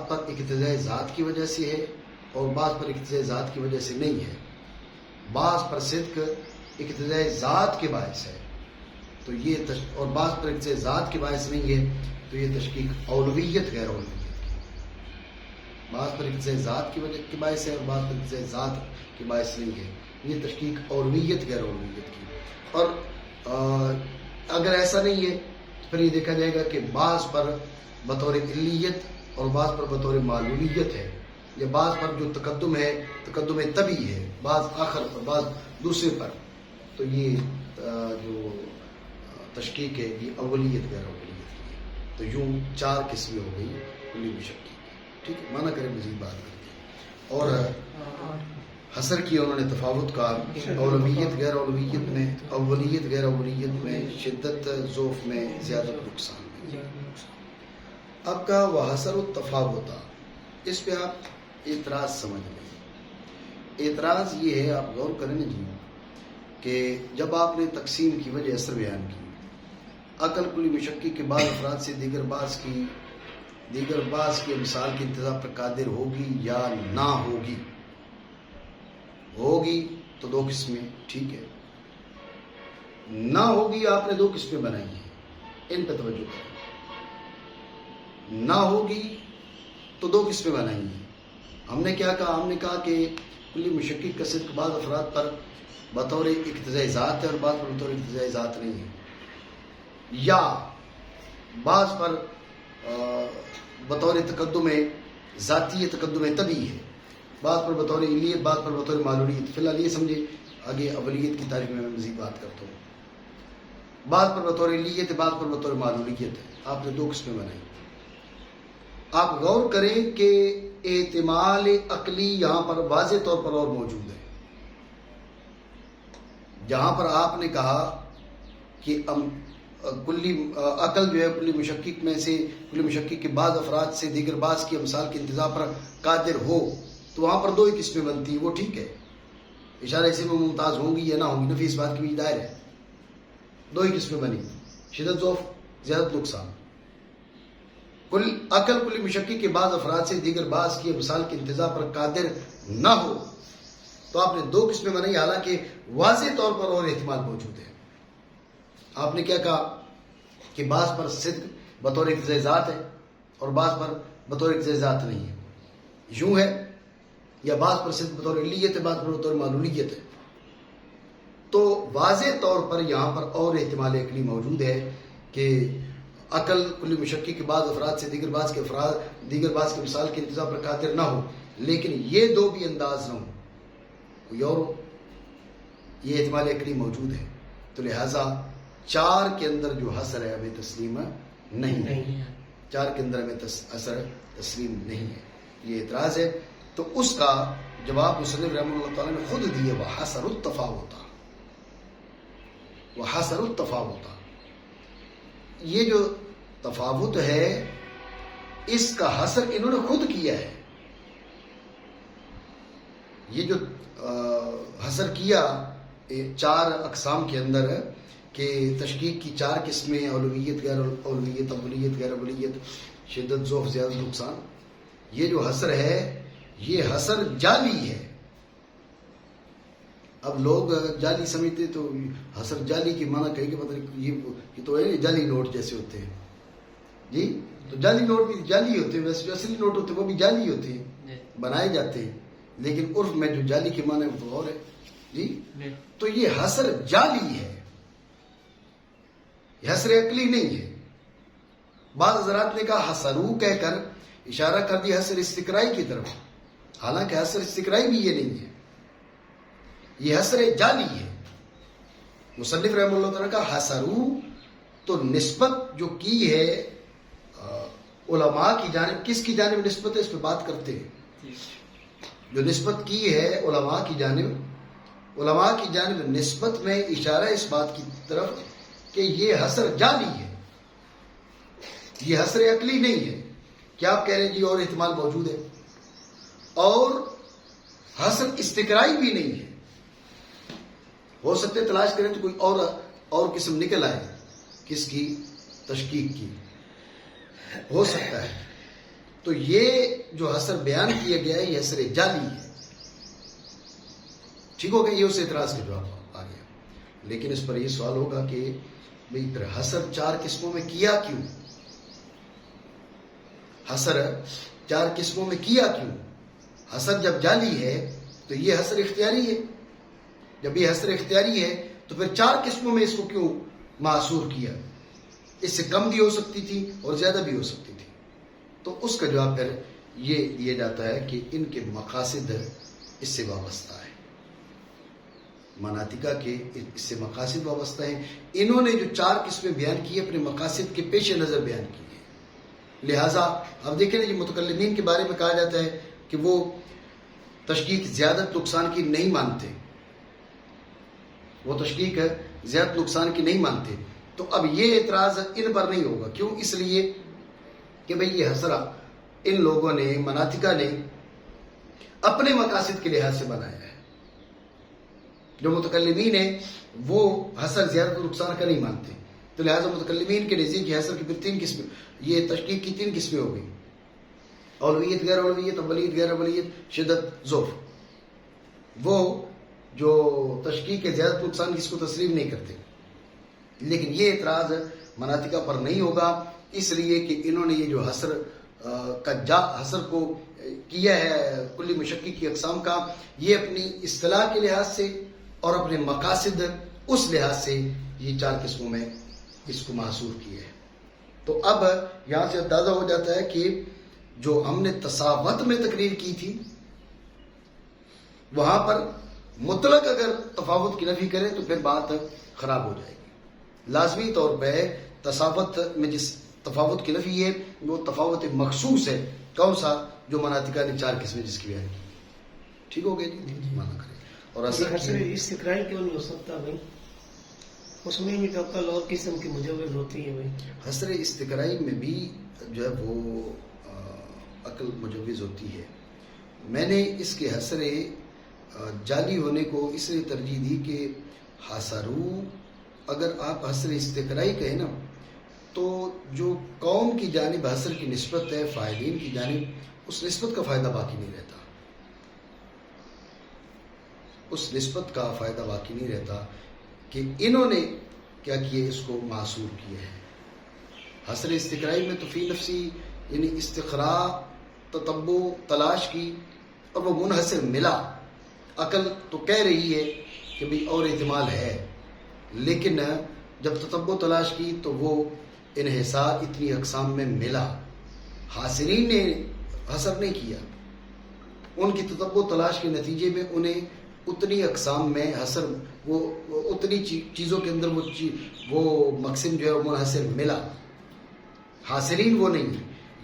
پر اقتضاء ذات کی وجہ سے ہے اور بعض پر اقتضاء ذات کی وجہ سے نہیں ہے۔ بعض پر صدق اقتضاء ذات کے باعث ہے تو یہ اور بعض پر اقتضاء ذات کے باعث نہیں ہے تو یہ تشکیک اولویت غیر اولویت کی۔ بعض پر اقتضاء ذات کی وجہ کے باعث ہے اور بعض پر اقتضاء ذات کے باعث نہیں ہے، یہ تشکیک اولویت غیر اولویت کی۔ اور اگر ایسا نہیں ہے تو پھر یہ دیکھا جائے گا کہ بعض پر بطور علیت اور بعض پر بطور معلولیت ہے، یا بعض پر جو تقدم طبعی ہے، بعض آخر پر، بعض دوسرے پر، تو یہ جو تشکیک ہے یہ اولیت غیر اولیت کی ہے۔ تو یوں 4 قسمیں ہو گئی کلی مشکک کی۔ ٹھیک ہے، مانا کریں مزید بات کرتے ہیں۔ اور حصر کیا انہوں نے تفاوت کا اولویت غیر اولویت میں، اولیت غیر اولیت میں، شدت ضعف میں، زیادت نقصان میں۔ اب کا وحصر التفاوت، اس پہ آپ اعتراض سمجھ لیں۔ اعتراض یہ ہے، آپ غور کریں نا جی، کہ جب آپ نے تقسیم کی وجہ اثر بیان کی، عقل کلی مشکک کے بعض افراد سے دیگر بعض کی امثال کی انتزاع پر قادر ہوگی یا نہ ہوگی۔ ہوگی تو 2 قسمیں، ٹھیک ہے۔ نہ ہوگی آپ نے 2 قسمیں بنائی ہیں، ان پہ توجہ کریں۔ نہ ہوگی تو دو قسمیں بنائی ہیں. ہم نے کیا کہا؟ ہم نے کہا کہ کلی مشکک کا صدق بعض افراد پر بطور اقتضائی ذات ہے اور بعض پر بطور اقتضائی ذات نہیں ہے، یا بعض پر بطور تقدم ذاتی تقدم طبعی ہے، بعض پر بطور علیت، بعض پر بطور معلولیت. فی الحال یہ سمجھے، آگے اولیت کی تعریف میں مزید بات کرتا ہوں. بعض پر بطور علیت ہے، بعض پر بطور معلولیت ہے. آپ نے دو قسمیں بنائی. آپ غور کریں کہ احتمال عقلی یہاں پر واضح طور پر اور موجود ہے. جہاں پر آپ نے کہا کہ کلی عقل جو ہے کلی مشکک میں سے، کلی مشکک کے بعض افراد سے دیگر بعض کی امثال کے انتزاع پر قادر ہو، تو وہاں پر دو ہی قسمیں بنتی ہیں. وہ ٹھیک ہے، اشارہ اسی میں ممتاز ہوں گی یا نہ ہوں گی، نفی اس بات کی بھی دائر ہے. دو ہی قسمیں بنی، شدت ضعف، زیادت نقصان. عقل کلی مشکک کے بعض افراد سے دیگر بعض کی امثال کے انتزاع پر قادر نہ ہو، تو آپ نے دو قسمیں بنائی، حالانکہ واضح طور پر اور احتمال موجود ہے. آپ نے کیا کہا کہ بعض پر صدق بطور اقتضائی ذات ہے اور بعض پر بطور اقتضائی ذات نہیں ہے. یوں ہے، یا بعض پر صدق بطور علیت ہے، بعض پر بطور معلولیت ہے. تو واضح طور پر یہاں پر اور احتمال عقلی موجود ہے کہ عقل کلی مشکک کے بعض افراد سے دیگر بعض کی مثال کے انتظام پر قادر نہ ہو، لیکن یہ دو بھی انداز نہ ہو، کوئی اور ہو. یہ احتمال عقلی موجود ہے. تو لہذا چار کے اندر جو حصر ہے ہمیں تسلیم نہیں ہے. چار کے اندر ہمیں حصر تسلیم نہیں ہے. یہ اعتراض ہے. تو اس کا جواب مصنف رحمہ اللہ تعالیٰ نے خود دیے، وحصر التفاوت. وحصر التفاوت، یہ جو تفاوت ہے اس کا حصر انہوں نے خود کیا ہے. یہ جو حصر کیا چار اقسام کے اندر کہ تشکیک کی چار قسمیں، اولویت، غیر اولویت، اولیت، غیر اولیت، شدت، ضعف، زیادت، نقصان. یہ جو حصر ہے یہ حصر جعلی ہے. اب لوگ جعلی سمجھتے تو حصر جعلی کی معنی کہیں کہ مطلب یہ تو ہے جعلی نوٹ جیسے ہوتے ہیں. جی تو جعلی نوٹ بھی جعلی ہوتے ہیں، ویسے جو اصلی نوٹ ہوتے ہیں وہ بھی جعلی ہوتے ہیں، بنائے جاتے ہیں، لیکن عرف میں جو جعلی کے معنی وہ تو اور ہے. جی تو یہ حصر جعلی ہے، یہ حصر عقلی نہیں ہے. بعض حضرات نے کہا حصرو کہہ کر اشارہ کر دیا حصر استقرائی کی طرف، حالانکہ حصر استقرائی بھی یہ نہیں ہے، یہ حصر جعلی ہے. مصنف رحمہ اللہ تعالیٰ کا حصرو تو نسبت جو کی ہے علماء کی جانب، کس کی جانب نسبت ہے اس پہ بات کرتے ہیں. جو نسبت کی ہے علماء کی جانب نسبت میں اشارہ اس بات کی طرف کہ یہ حصر جعلی ہے، یہ حصر عقلی نہیں ہے. کیا آپ کہہ رہے ہیں جی اور احتمال موجود ہے، اور حصر استقرائی بھی نہیں ہے. ہو سکتے تلاش کریں تو کوئی اور قسم نکل آئے، کس کی؟ تشکیک کی، ہو سکتا ہے. تو یہ جو حصر بیان کیا گیا ہے یہ حصر جعلی ہے. ٹھیک ہو گیا، یہ اس اعتراض کا جواب آ گیا. لیکن اس پر یہ سوال ہوگا کہ بھئی پھر حصر چار قسموں میں کیا کیوں؟ حصر چار قسموں میں کیا کیوں؟ حصر جب جعلی ہے تو یہ حصر اختیاری ہے. جب یہ حصر اختیاری ہے تو پھر چار قسموں میں اس کو کیوں معصور کیا؟ اس سے کم بھی ہو سکتی تھی اور زیادہ بھی ہو سکتی تھی. تو اس کا جواب پھر یہ دیا جاتا ہے کہ ان کے مقاصد اس سے وابستہ ہے، مناطقہ کے اس سے مقاصد وابستہ ہیں. انہوں نے جو چار قسمیں بیان کی اپنے مقاصد کے پیش نظر بیان کی ہیں. لہٰذا اب دیکھیں نا، یہ متکلمین کے بارے میں کہا جاتا ہے کہ وہ تشکیک زیادت نقصان کی نہیں مانتے، وہ تشکیک زیادت نقصان کی نہیں مانتے. تو اب یہ اعتراض ان پر نہیں ہوگا. کیوں؟ اس لیے کہ بھئی یہ حصر ان لوگوں نے، مناطقہ نے اپنے مقاصد کے لحاظ سے بنایا ہے. جو متکلمین ہیں وہ حصر زیادت نقصان کا نہیں مانتے. تو لہٰذا متکلمین کے نزدیک یہ حصر کی پھر تین قسمیں، یہ تشکیک کی تین قسمیں ہو گئی: اولویت، غیر اولویت، اولیت، غیر اولیت، شدت، ضعف. وہ جو تشکیک زیادت نقصان اس کو تسلیم نہیں کرتے. لیکن یہ اعتراض مناطقہ پر نہیں ہوگا، اس لیے کہ انہوں نے یہ جو حصر حصر کو کیا ہے کلی مشقی کی اقسام کا، یہ اپنی اصطلاح کے لحاظ سے اور اپنے مقاصد اس لحاظ سے یہ 4 قسموں میں اس کو محصور کیا ہے۔ تو اب یہاں سے اندازہ ہو جاتا ہے کہ جو ہم نے تساوت میں تقریر کی تھی وہاں پر مطلق اگر تفاوت کی نفی کریں تو پھر بات خراب ہو جائے گی۔ لازمی طور پہ تساوت میں جس تفاوت کی نفی ہے وہ تفاوت مخصوص ہے، کون سا؟ جو مناطقہ نے 4 قسمیں جس کی بیان کی۔ ٹھیک ہو گیا جی؟ مانا کریں۔ اور حسر استقرائی کیوں نہیں ہو سکتا بھائی؟ اس میں بھی تو عقل اور قسم کی مجوز ہوتی ہے بھائی۔ حسر استقرائی میں بھی جو ہے وہ عقل مجوز ہوتی ہے۔ میں نے اس کے حسر جعلی ہونے کو اس لیے ترجیح دی کہ حسرو اگر آپ حسر استقرائی کہیں نا تو جو قوم کی جانب حسر کی نسبت ہے فاعلین کی جانب، اس نسبت کا فائدہ باقی نہیں رہتا، اس نسبت کا فائدہ باقی نہیں رہتا کہ انہوں نے کیا کیا، اس کو معصور کیا ہے۔ حسر استقرائی میں تو فی نفسی یعنی استقراء تتبع تلاش کی اور وہ منحصر ملا، عقل تو کہہ رہی ہے کہ بھئی اور احتمال ہے، لیکن جب تتبع تلاش کی تو وہ انحصار اتنی اقسام میں ملا۔ حاصرین نے حسر نہیں کیا، ان کی تتبع تلاش کے نتیجے میں انہیں اتنی اقسام میں حسر، وہ اتنی چیزوں کے اندر وہ مقسم جو ہے وہ منحصر ملا۔ حاصرین وہ نہیں،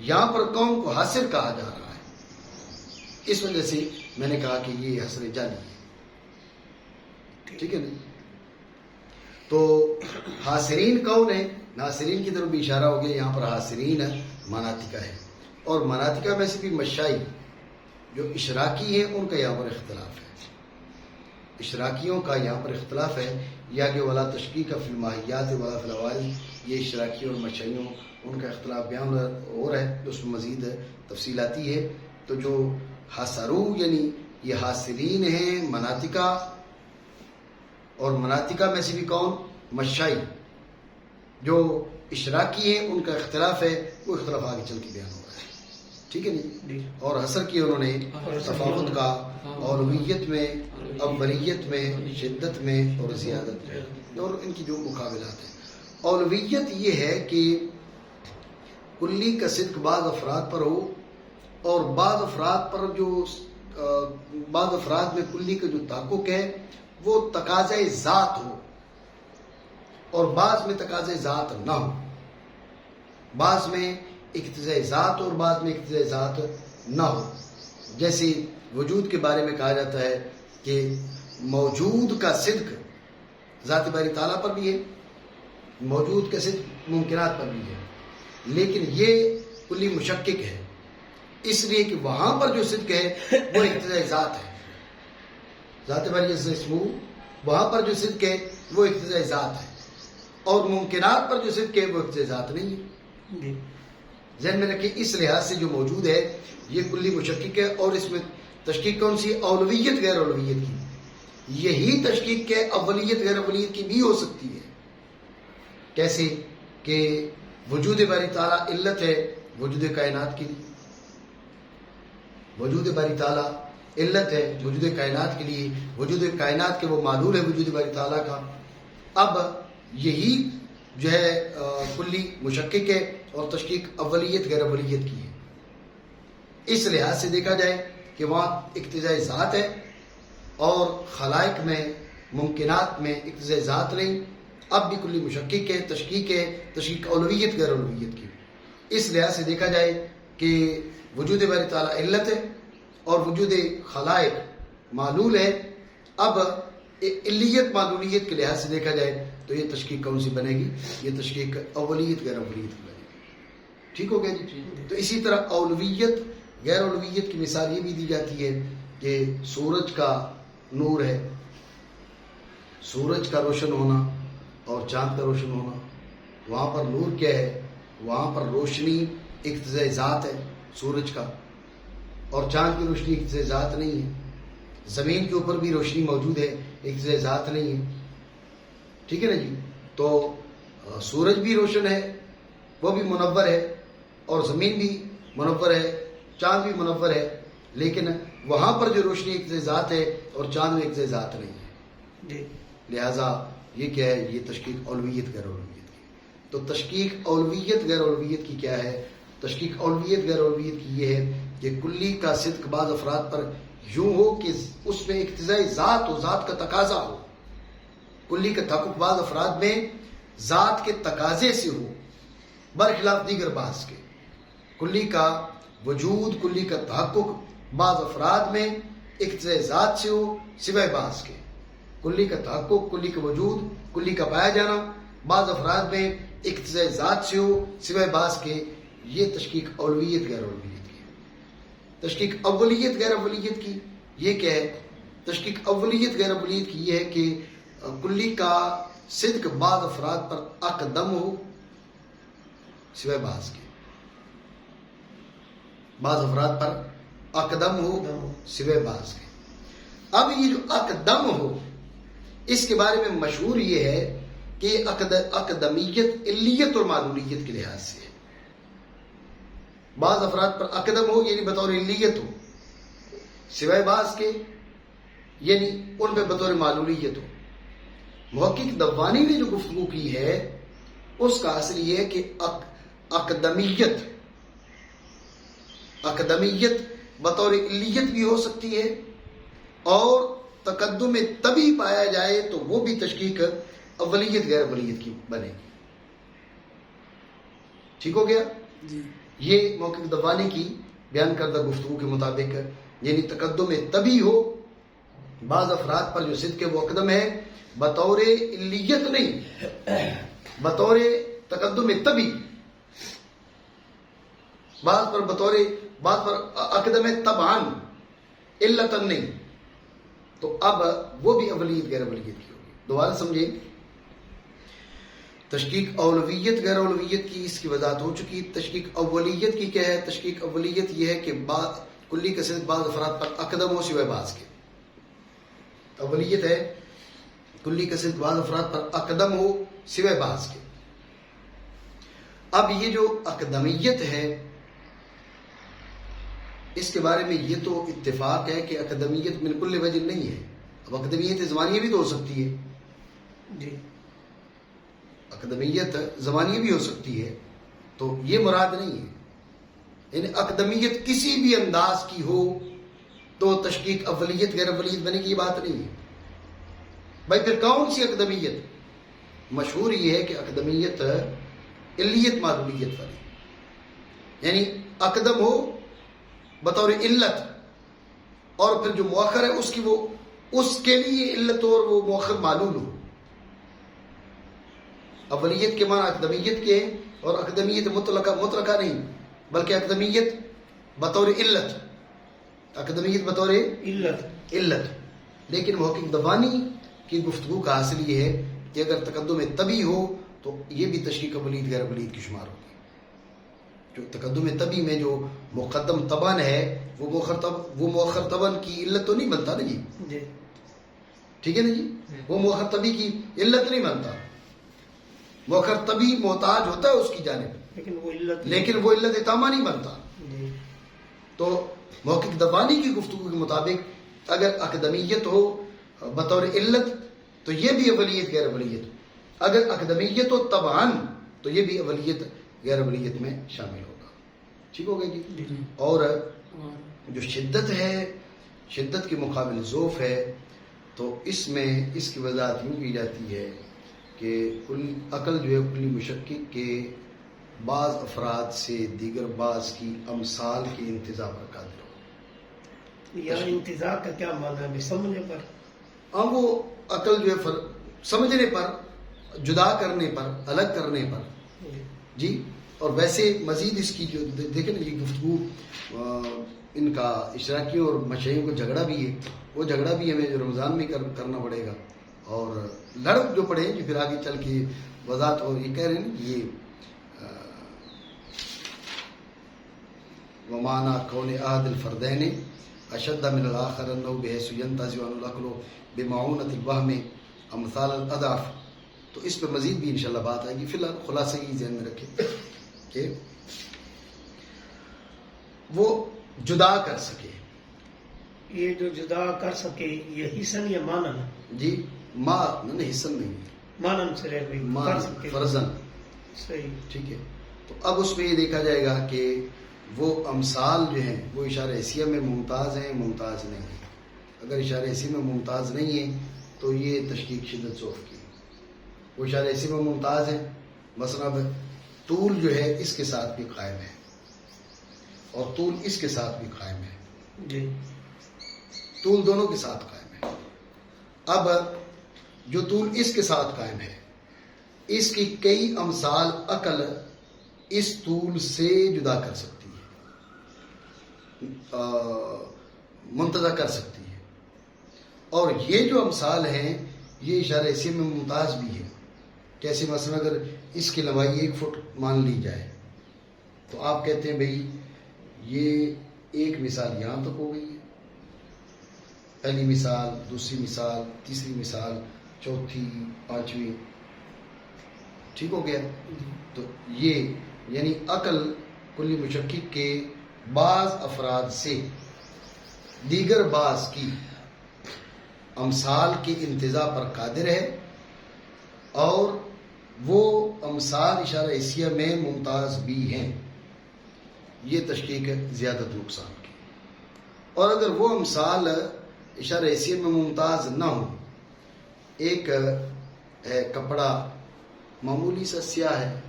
یہاں پر قوم کو حاصر کہا جا رہا ہے، اس وجہ سے میں نے کہا کہ یہ حسر جعلی ہے۔ ٹھیک ہے نا؟ تو حاصرین کون ہے؟ ناصرین کی طرف بھی اشارہ ہو گیا، یہاں پر حاصرین مناطقہ ہے، اور مناطقہ میں سے بھی مشائی جو اشراقی ہیں ان کا یہاں پر اختلاف ہے، اشراقیوں کا یہاں پر اختلاف ہے، یا کہ ولا تشکیک فی الماہیات ولا فی الاوائل، یہ اشراقیوں اور مشائیوں ان کا اختلاف بیان ہو رہا ہے، اس میں مزید تفصیل آتی ہے۔ تو جو حسرو یعنی یہ حاصرین ہیں مناطقہ، اور مناطقہ میں سے بھی کون؟ مشائی جو اشراقی ہیں ان کا اختلاف ہے، وہ اختلاف آگے چل کے بیان ہو رہا ہے۔ ٹھیک ہے جی؟ اور حسر کی انہوں نے تفاوت کا اولویت میں، اولیت میں، شدت میں اور زیادت میں، اور ان کی جو مقابلات ہیں۔ اولویت یہ ہے کہ کلی کا صدق بعض افراد پر ہو، اور بعض افراد پر جو بعض افراد میں کلی کا جو تحقق ہے وہ تقاضۂ ذات ہو، اور بعض میں تقاضۂ ذات نہ ہو، بعض میں اقتضاء ذات اور بعض میں اقتضاء ذات نہ ہو۔ جیسے وجود کے بارے میں کہا جاتا ہے کہ موجود کا صدق ذات باری تعالیٰ پر بھی ہے، موجود کا صدق ممکنات پر بھی ہے، لیکن یہ کلی مشکک ہے، اس لیے کہ وہاں پر جو صدق ہے وہ اقتضاء ذات ہے، ذات باری اسمو، وہاں پر جو صدق ہے وہ اقتضاء ذات ہے، اور ممکنات پر جو صدق ہے وہ اقتضاء ذات نہیں ہے۔ ذہن میں رکھیں، اس لحاظ سے جو موجود ہے یہ کلی مشکک ہے، اور اس میں تشکیک کون سی؟ اولویت غیر اولویت کی۔ یہی تشکیک کے اولیت غیر اولیت کی بھی ہو سکتی ہے۔ کیسے کہ وجود باری تعالیٰ علت ہے وجود کائنات کی، وجود باری تعالیٰ علت ہے وجود کائنات کے لیے، وجود کائنات کے وہ معلول ہے وجود باری تعالیٰ کا۔ اب یہی جو ہے کلی مشکک ہے، اور تشکیک اولیت غیر اولیت کی ہے۔ اس لحاظ سے دیکھا جائے کہ وہاں اقتضاء ذات ہے، اور خلائق میں ممکنات میں اقتضاء ذات نہیں، اب بھی کلی مشکک ہے، تشکیک اولویت غیر اولویت کی۔ اس لحاظ سے دیکھا جائے کہ وجود باری تعالیٰ علت ہے اور وجود خلائق معلول ہے۔ اب علیت معلولیت کے لحاظ سے دیکھا جائے تو یہ تشکیک کون سی بنے گی؟ یہ تشکیک اولیت غیر اولیت کی بنے گی۔ ٹھیک ہو گیا جی؟ تو اسی طرح اولویت غیر اولویت کی مثال یہ بھی دی جاتی ہے کہ سورج کا نور ہے، سورج کا روشن ہونا اور چاند کا روشن ہونا، وہاں پر نور کیا ہے؟ وہاں پر روشنی اقتضاء ذات ہے سورج کا، اور چاند کی روشنی اقتضاء ذات نہیں ہے۔ زمین کے اوپر بھی روشنی موجود ہے، اقتضاء ذات نہیں ہے۔ ٹھیک ہے نا جی؟ تو سورج بھی روشن ہے، وہ بھی منور ہے، اور زمین بھی منور ہے، چاند بھی منور ہے، لیکن وہاں پر جو روشنی ایک ذات ہے اور چاند میں ایک ذات نہیں ہے. جی لہذا یہ کیا ہے؟ یہ تشکیک اولویت غیر اولویت کی. تو تشکیک اولویت غیر اولویت کی کیا ہے؟ تشکیک اولویت غیر اولویت کی یہ ہے کہ کلی کا صدق بعض افراد پر یوں ہو کہ اس میں اقتضائی ذات ہو، ذات کا تقاضا ہو. کلی کا تحقق بعض افراد میں ذات کے تقاضے سے ہو، برخلاف دیگر بعض کے. کلی کا وجود، کلی کا تحقق بعض افراد میں اقتضاء ذات سے ہو سوائے بعض کے. کلی کا تحقق، کلی کا وجود، کلی کا پایا جانا بعض افراد میں اقتضاء ذات سے ہو سوائے بعض کے، یہ تشکیک اولویت غیر اولویت کی. تشکیک اولیت غیر اولیت کی یہ کیا ہے؟ تشکیک اولیت غیر اولیت کی یہ ہے کہ کلی کا صدق بعض افراد پر اقدم ہو سوائے بعض کے. بعض افراد پر اقدم ہو سوائے بعض کے. اب یہ جو اقدم ہو، اس کے بارے میں مشہور یہ ہے کہ اقدمیت علیت اور معلولیت کے لحاظ سے ہے. بعض افراد پر اقدم ہو یعنی بطور علیت ہو سوائے بعض کے، یعنی ان پہ بطور معلولیت ہو. محقق دوانی نے جو گفتگو کی ہے اس کا اصل یہ ہے کہ اقدمیت بطور علیت بھی ہو سکتی ہے، اور تقدم تبھی پایا جائے تو وہ بھی تشکیک اولیت غیر اولیت کی بنے گی. ٹھیک ہو گیا؟ جی. یہ محقق دوانی کی بیان کردہ گفتگو کے مطابق یعنی تقدم تبھی ہو بعض افراد پر جو صدق وہ اقدم ہے بطور علیت نہیں، بطور تقدم تبھی. بعض پر اقدم طبعاً علتاً نہیں، تو اب وہ بھی اولیت غیر اولیت کی ہوگی. دوبارہ سمجھیں، تشکیک اولویت غیر اولویت کی اس کی وضاحت ہو چکی. تشکیک اولیت کی کیا ہے؟ تشکیک اولیت یہ ہے کہ کلی کا صدق بعض افراد پر اقدم ہو سوائے بعض کے. اولیت ہے کلی کا صدق بعض افراد پر اقدم ہو سوائے بعض کے. اب یہ جو اقدمیت ہے اس کے بارے میں یہ تو اتفاق ہے کہ اقدمیت من کل وجہ نہیں ہے. اب اقدمیت زمانیہ بھی تو ہو سکتی ہے. جی. اقدمیت زمانیہ بھی ہو سکتی ہے، تو یہ مراد نہیں ہے. یعنی اقدمیت کسی بھی انداز کی ہو تو تشکیک اولیت غیر اولیت بنے کی یہ بات نہیں ہے. بھائی پھر کون سی اقدمیت؟ مشہور یہ ہے کہ اقدمیت علیت معلولیت والی، یعنی اقدم ہو بطور علت اور پھر جو مؤخر ہے اس کے لیے علت اور وہ مؤخر معلول ہو. اولیت کے معنی اقدمیت کے ہیں، اور اقدمیت مطلقہ نہیں بلکہ اقدمیت بطور علت، اقدمیت بطور علت. لیکن محقق دوانی کی گفتگو کا حاصل یہ ہے کہ اگر تقدم طبی ہو تو یہ بھی تشکیک اولیت غیر اولیت کی شمار ہوگی. جو تقدم طبی میں جو مقدم طبعاً ہے وہ مؤخر طبعاً کی علت تو نہیں بنتا نا جی. ٹھیک ہے نا جی؟ وہ مؤخر طبی کی علت نہیں بنتا. مؤخر طبی محتاج ہوتا ہے اس کی جانب، لیکن وہ علت اتامہ نہیں بنتا. تو محقق دوانی کی گفتگو کے مطابق اگر اقدمیت ہو بطور علت تو یہ بھی اولیت غیر اولیت، اگر اقدمیت ہو طبعاً تو یہ بھی اولیت غیر اولیت میں شامل ہوگا. ٹھیک ہو گیا جی؟ اور جو شدت ہے، شدت کے مقابل ضعف ہے، تو اس میں اس کی وضاحت یوں کی جاتی ہے کہ عقل جو ہے کلی مشکک کے بعض افراد سے دیگر بعض کی امثال کے انتزاع پر قادر ہو. یا انتزاع کا کیا معنی ہے؟ سمجھنے پر اب وہ عقل جو ہے سمجھنے پر، جدا کرنے پر، الگ کرنے پر جی. اور ویسے مزید اس کی جو دیکھیں نا یہ گفتگو ان کا اشراکیوں اور مشیعوں کا جھگڑا بھی ہے، وہ جھگڑا بھی ہمیں رمضان میں کرنا پڑے گا. اور لڑ جو پڑے جو پھر آگے چل کے وضاحت ہو. یہ کہہ رہے ہیں یہ ومانا قول احد الفردین اشد من الاخر انه بحيث ينتزع العقل بمعونة الوهم امثال الاضعف. تو اس پہ مزید بھی انشاءاللہ بات آئے گی. فی الحال خلاصہ یہ ذہن میں رکھیں کہ وہ جدا کر سکے. یہ جو جدا کر سکے یہ حسن یا مانن؟ جی ما نہیں حسن نہیں ہے، مانن سے رہ گئی ما کر سکے. فرزن. صحیح. ٹھیک ہے. تو اب اس میں یہ دیکھا جائے گا کہ وہ امثال جو ہیں وہ اشارہ حسیہ میں ممتاز ہیں ممتاز نہیں ہیں. اگر اشارہ حسیہ میں ممتاز نہیں ہیں تو یہ تشکیق شدت ضعف کی. وہ اشارہ حسیہ میں ممتاز ہیں، مثلا طول جو ہے اس کے ساتھ بھی قائم ہے اور طول اس کے ساتھ بھی قائم ہے. جی. طول دونوں کے ساتھ قائم ہے. اب جو طول اس کے ساتھ قائم ہے اس کی کئی امثال عقل اس طول سے جدا کر سکتی ہے، منتزع کر سکتی ہے. اور یہ جو امثال ہیں یہ اشارہ حسیہ میں ممتاز بھی ہے. کیسے؟ مثلا اگر اس کی لمبائی 1 فٹ مان لی جائے تو آپ کہتے ہیں بھئی یہ ایک مثال یہاں تک ہو گئی ہے، پہلی مثال، دوسری مثال، تیسری مثال، چوتھی، پانچویں، ٹھیک ہو گیا. تو یہ یعنی عقل کلی مشکک کے بعض افراد سے دیگر بعض کی امثال کی انتزاع پر قادر ہے اور وہ امثال اشارہ حسیہ میں ممتاز بھی ہیں. یہ تشکیق ہے زیادت نقصان کی. اور اگر وہ امثال اشارہ حسیہ میں ممتاز نہ ہو، ایک ہے کپڑا معمولی سا سیاہ ہے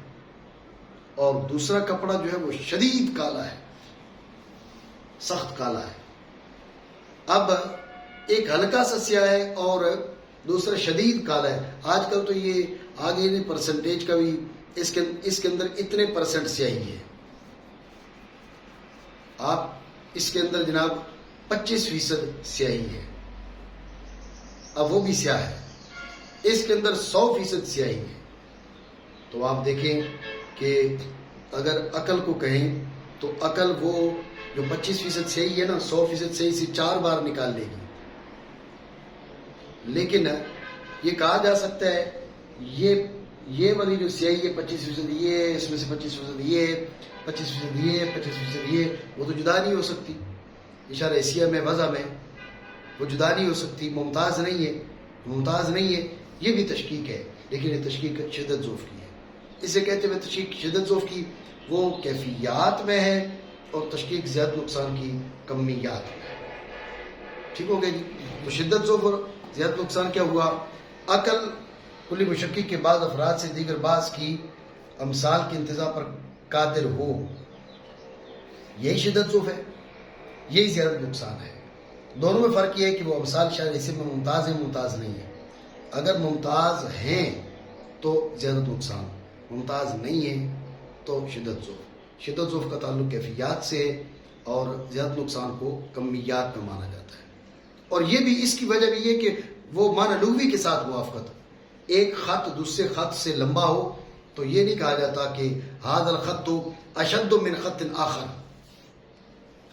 اور دوسرا کپڑا جو ہے وہ شدید کالا ہے، سخت کالا ہے. اب ایک ہلکا سا سیاہ ہے اور دوسرا شدید کالا ہے. آج کل تو یہ آگے نہیں پرسنٹیج کا بھی اس کے اندر اتنے پرسنٹ سیاہی ہے. آپ اس کے اندر جناب 25% سیاہی ہے، اب وہ بھی سیاہ ہے. اس کے اندر 100% سیاہی ہے. تو آپ دیکھیں کہ اگر عقل کو کہیں تو عقل وہ جو 25% سیاہی ہے نا 100% سیاہی سے 4 بار نکال لے گی. لیکن یہ کہا جا سکتا ہے یہ والی جو سیاہی ہے 25% یہ، اس میں سے 25% یہ، 25% یہ، 25% یہ، وہ تو جدا نہیں ہو سکتی. اشارہ حسیہ میں وضع میں وہ جدا نہیں ہو سکتی، ممتاز نہیں ہے. ممتاز نہیں ہے یہ بھی تشکیق ہے، لیکن یہ تشکیق شدت ضعف کی ہے. اسے کہتے ہیں تشکیق شدت ضعف کی وہ کیفیات میں ہے اور تشکیق زیادت نقصان کی کمیات میں. ٹھیک ہو گیا جی. تو شدت ضعف اور زیادت نقصان کیا ہوا؟ عقل کلی مشکک کے بعض افراد سے دیگر بعض کی امثال کی انتزاع پر قادر ہو، یہی شدت ضعف ہے، یہی زیادت نقصان ہے. دونوں میں فرق یہ ہے کہ وہ امثال اشارہ حسیہ میں ممتاز ہیں ممتاز نہیں ہیں. اگر ممتاز ہیں تو زیادت نقصان، ممتاز نہیں ہیں تو شدت ضعف. شدت ضعف کا تعلق کیفیات سے اور زیادت نقصان کو کمیات میں مانا جاتا ہے. اور یہ بھی اس کی وجہ بھی یہ کہ وہ معنی لغوی کے ساتھ موافقت. ایک خط دوسرے خط سے لمبا ہو تو یہ نہیں کہا جاتا کہ ھذا الخط اشد من خط آخر،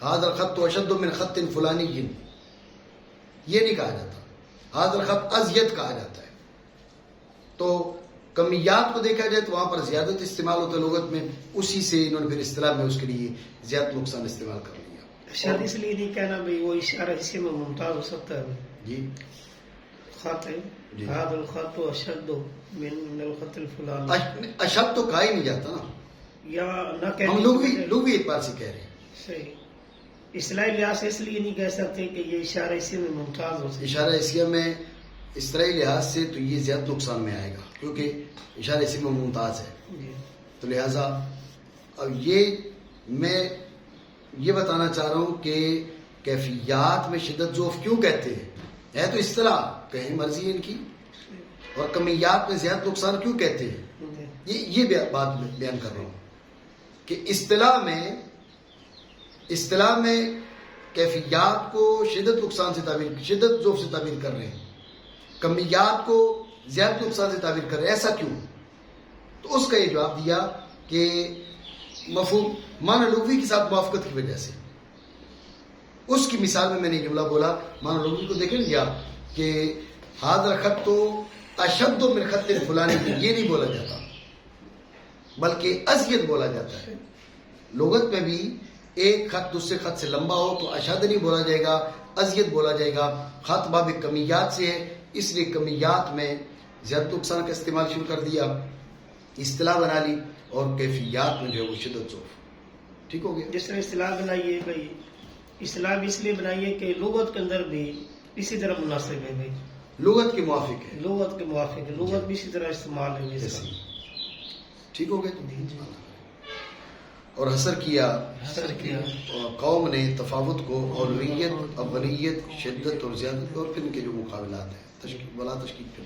ھذا الخط اشد من خط فلانی، یہ نہیں کہا جاتا. ھذا الخط ازید کہا جاتا ہے. تو کمیات کو دیکھا جائے تو وہاں پر زیادت استعمال ہوتا ہے لغت میں، اسی سے انہوں نے پھر اصطلاح میں اس کے لیے زیادت نقصان استعمال کر لیا. شاید اس لیے نہیں کہنا بھائی وہ اشارہ حسیہ میں ممتاز ہو سکتا ہے. جی خط ہے جی. ھذا الخط اشد من الخط الفلانی، اشد تو کہا ہی نہیں جاتا نا، یا نہ ہم کہنے لغوی اعتبار سے کہہ رہے ہیں. صحیح. اصطلاحی لحاظ سے اس لیے نہیں کہہ سکتے کہ یہ اشارہ حسیہ میں ممتاز ہو سکتا. اشارہ حسیہ میں اصطلاحی لحاظ سے تو یہ زیادت نقصان میں آئے گا کیونکہ اشارہ حسیہ میں ممتاز ہے. جی. تو لہٰذا اب یہ میں یہ بتانا چاہ رہا ہوں کہ کیفیات میں شدت ضعف کیوں کہتے ہیں، ہے تو اصطلاح کہیں مرضی ہے ان کی. اور کمیات میں زیادت نقصان کیوں کہتے ہیں، یہ بات بیان کر رہا ہوں کہ اصطلاح میں کیفیات کو شدت نقصان سے تعبیر، شدت ضعف سے تعبیر کر رہے ہیں، کمیات کو زیادت نقصان سے تعبیر کر رہے ہیں. ایسا کیوں؟ تو اس کا یہ جواب دیا کہ مفہوم معنی لغوی کے ساتھ موافقت کی وجہ سے. اس کی مثال میں نے جملہ بولا معنی لغوی کو دیکھیں گے آپ کہ ھذا الخط تو اشد من خط فلانی، یہ نہیں بولا جاتا بلکہ ازید بولا جاتا ہے. لغت میں بھی ایک خط دوسرے خط سے لمبا ہو تو اشد نہیں بولا جائے گا، ازید بولا جائے گا. خط باب کمیات سے ہے، اس لیے کمیات میں زیادہ نقصان کا استعمال شروع کر دیا، اصطلاح بنا لی، اور کیفیات میں جو ہے وہ شدت ضعف. ٹھیک ہو گیا؟ جس طرح اصطلاح بنائیے بھائی، اصطلاح بھی اس لیے بنائیے کہ لغت کے اندر بھی اسی طرح مناسب ہے بھائی، لغت کے موافق ہے. لغت کے موافق ہے، لغت بھی اسی طرح استعمال ہے اس کا. ٹھیک ہو گیا؟ جی. اور حسر کیا حسر کیا قوم نے تفاوت کو، اولویت، اولیت، شدت اور زیادت، اور پھر ان کے جو مقابلات ہیں، بلا تشکیل پھر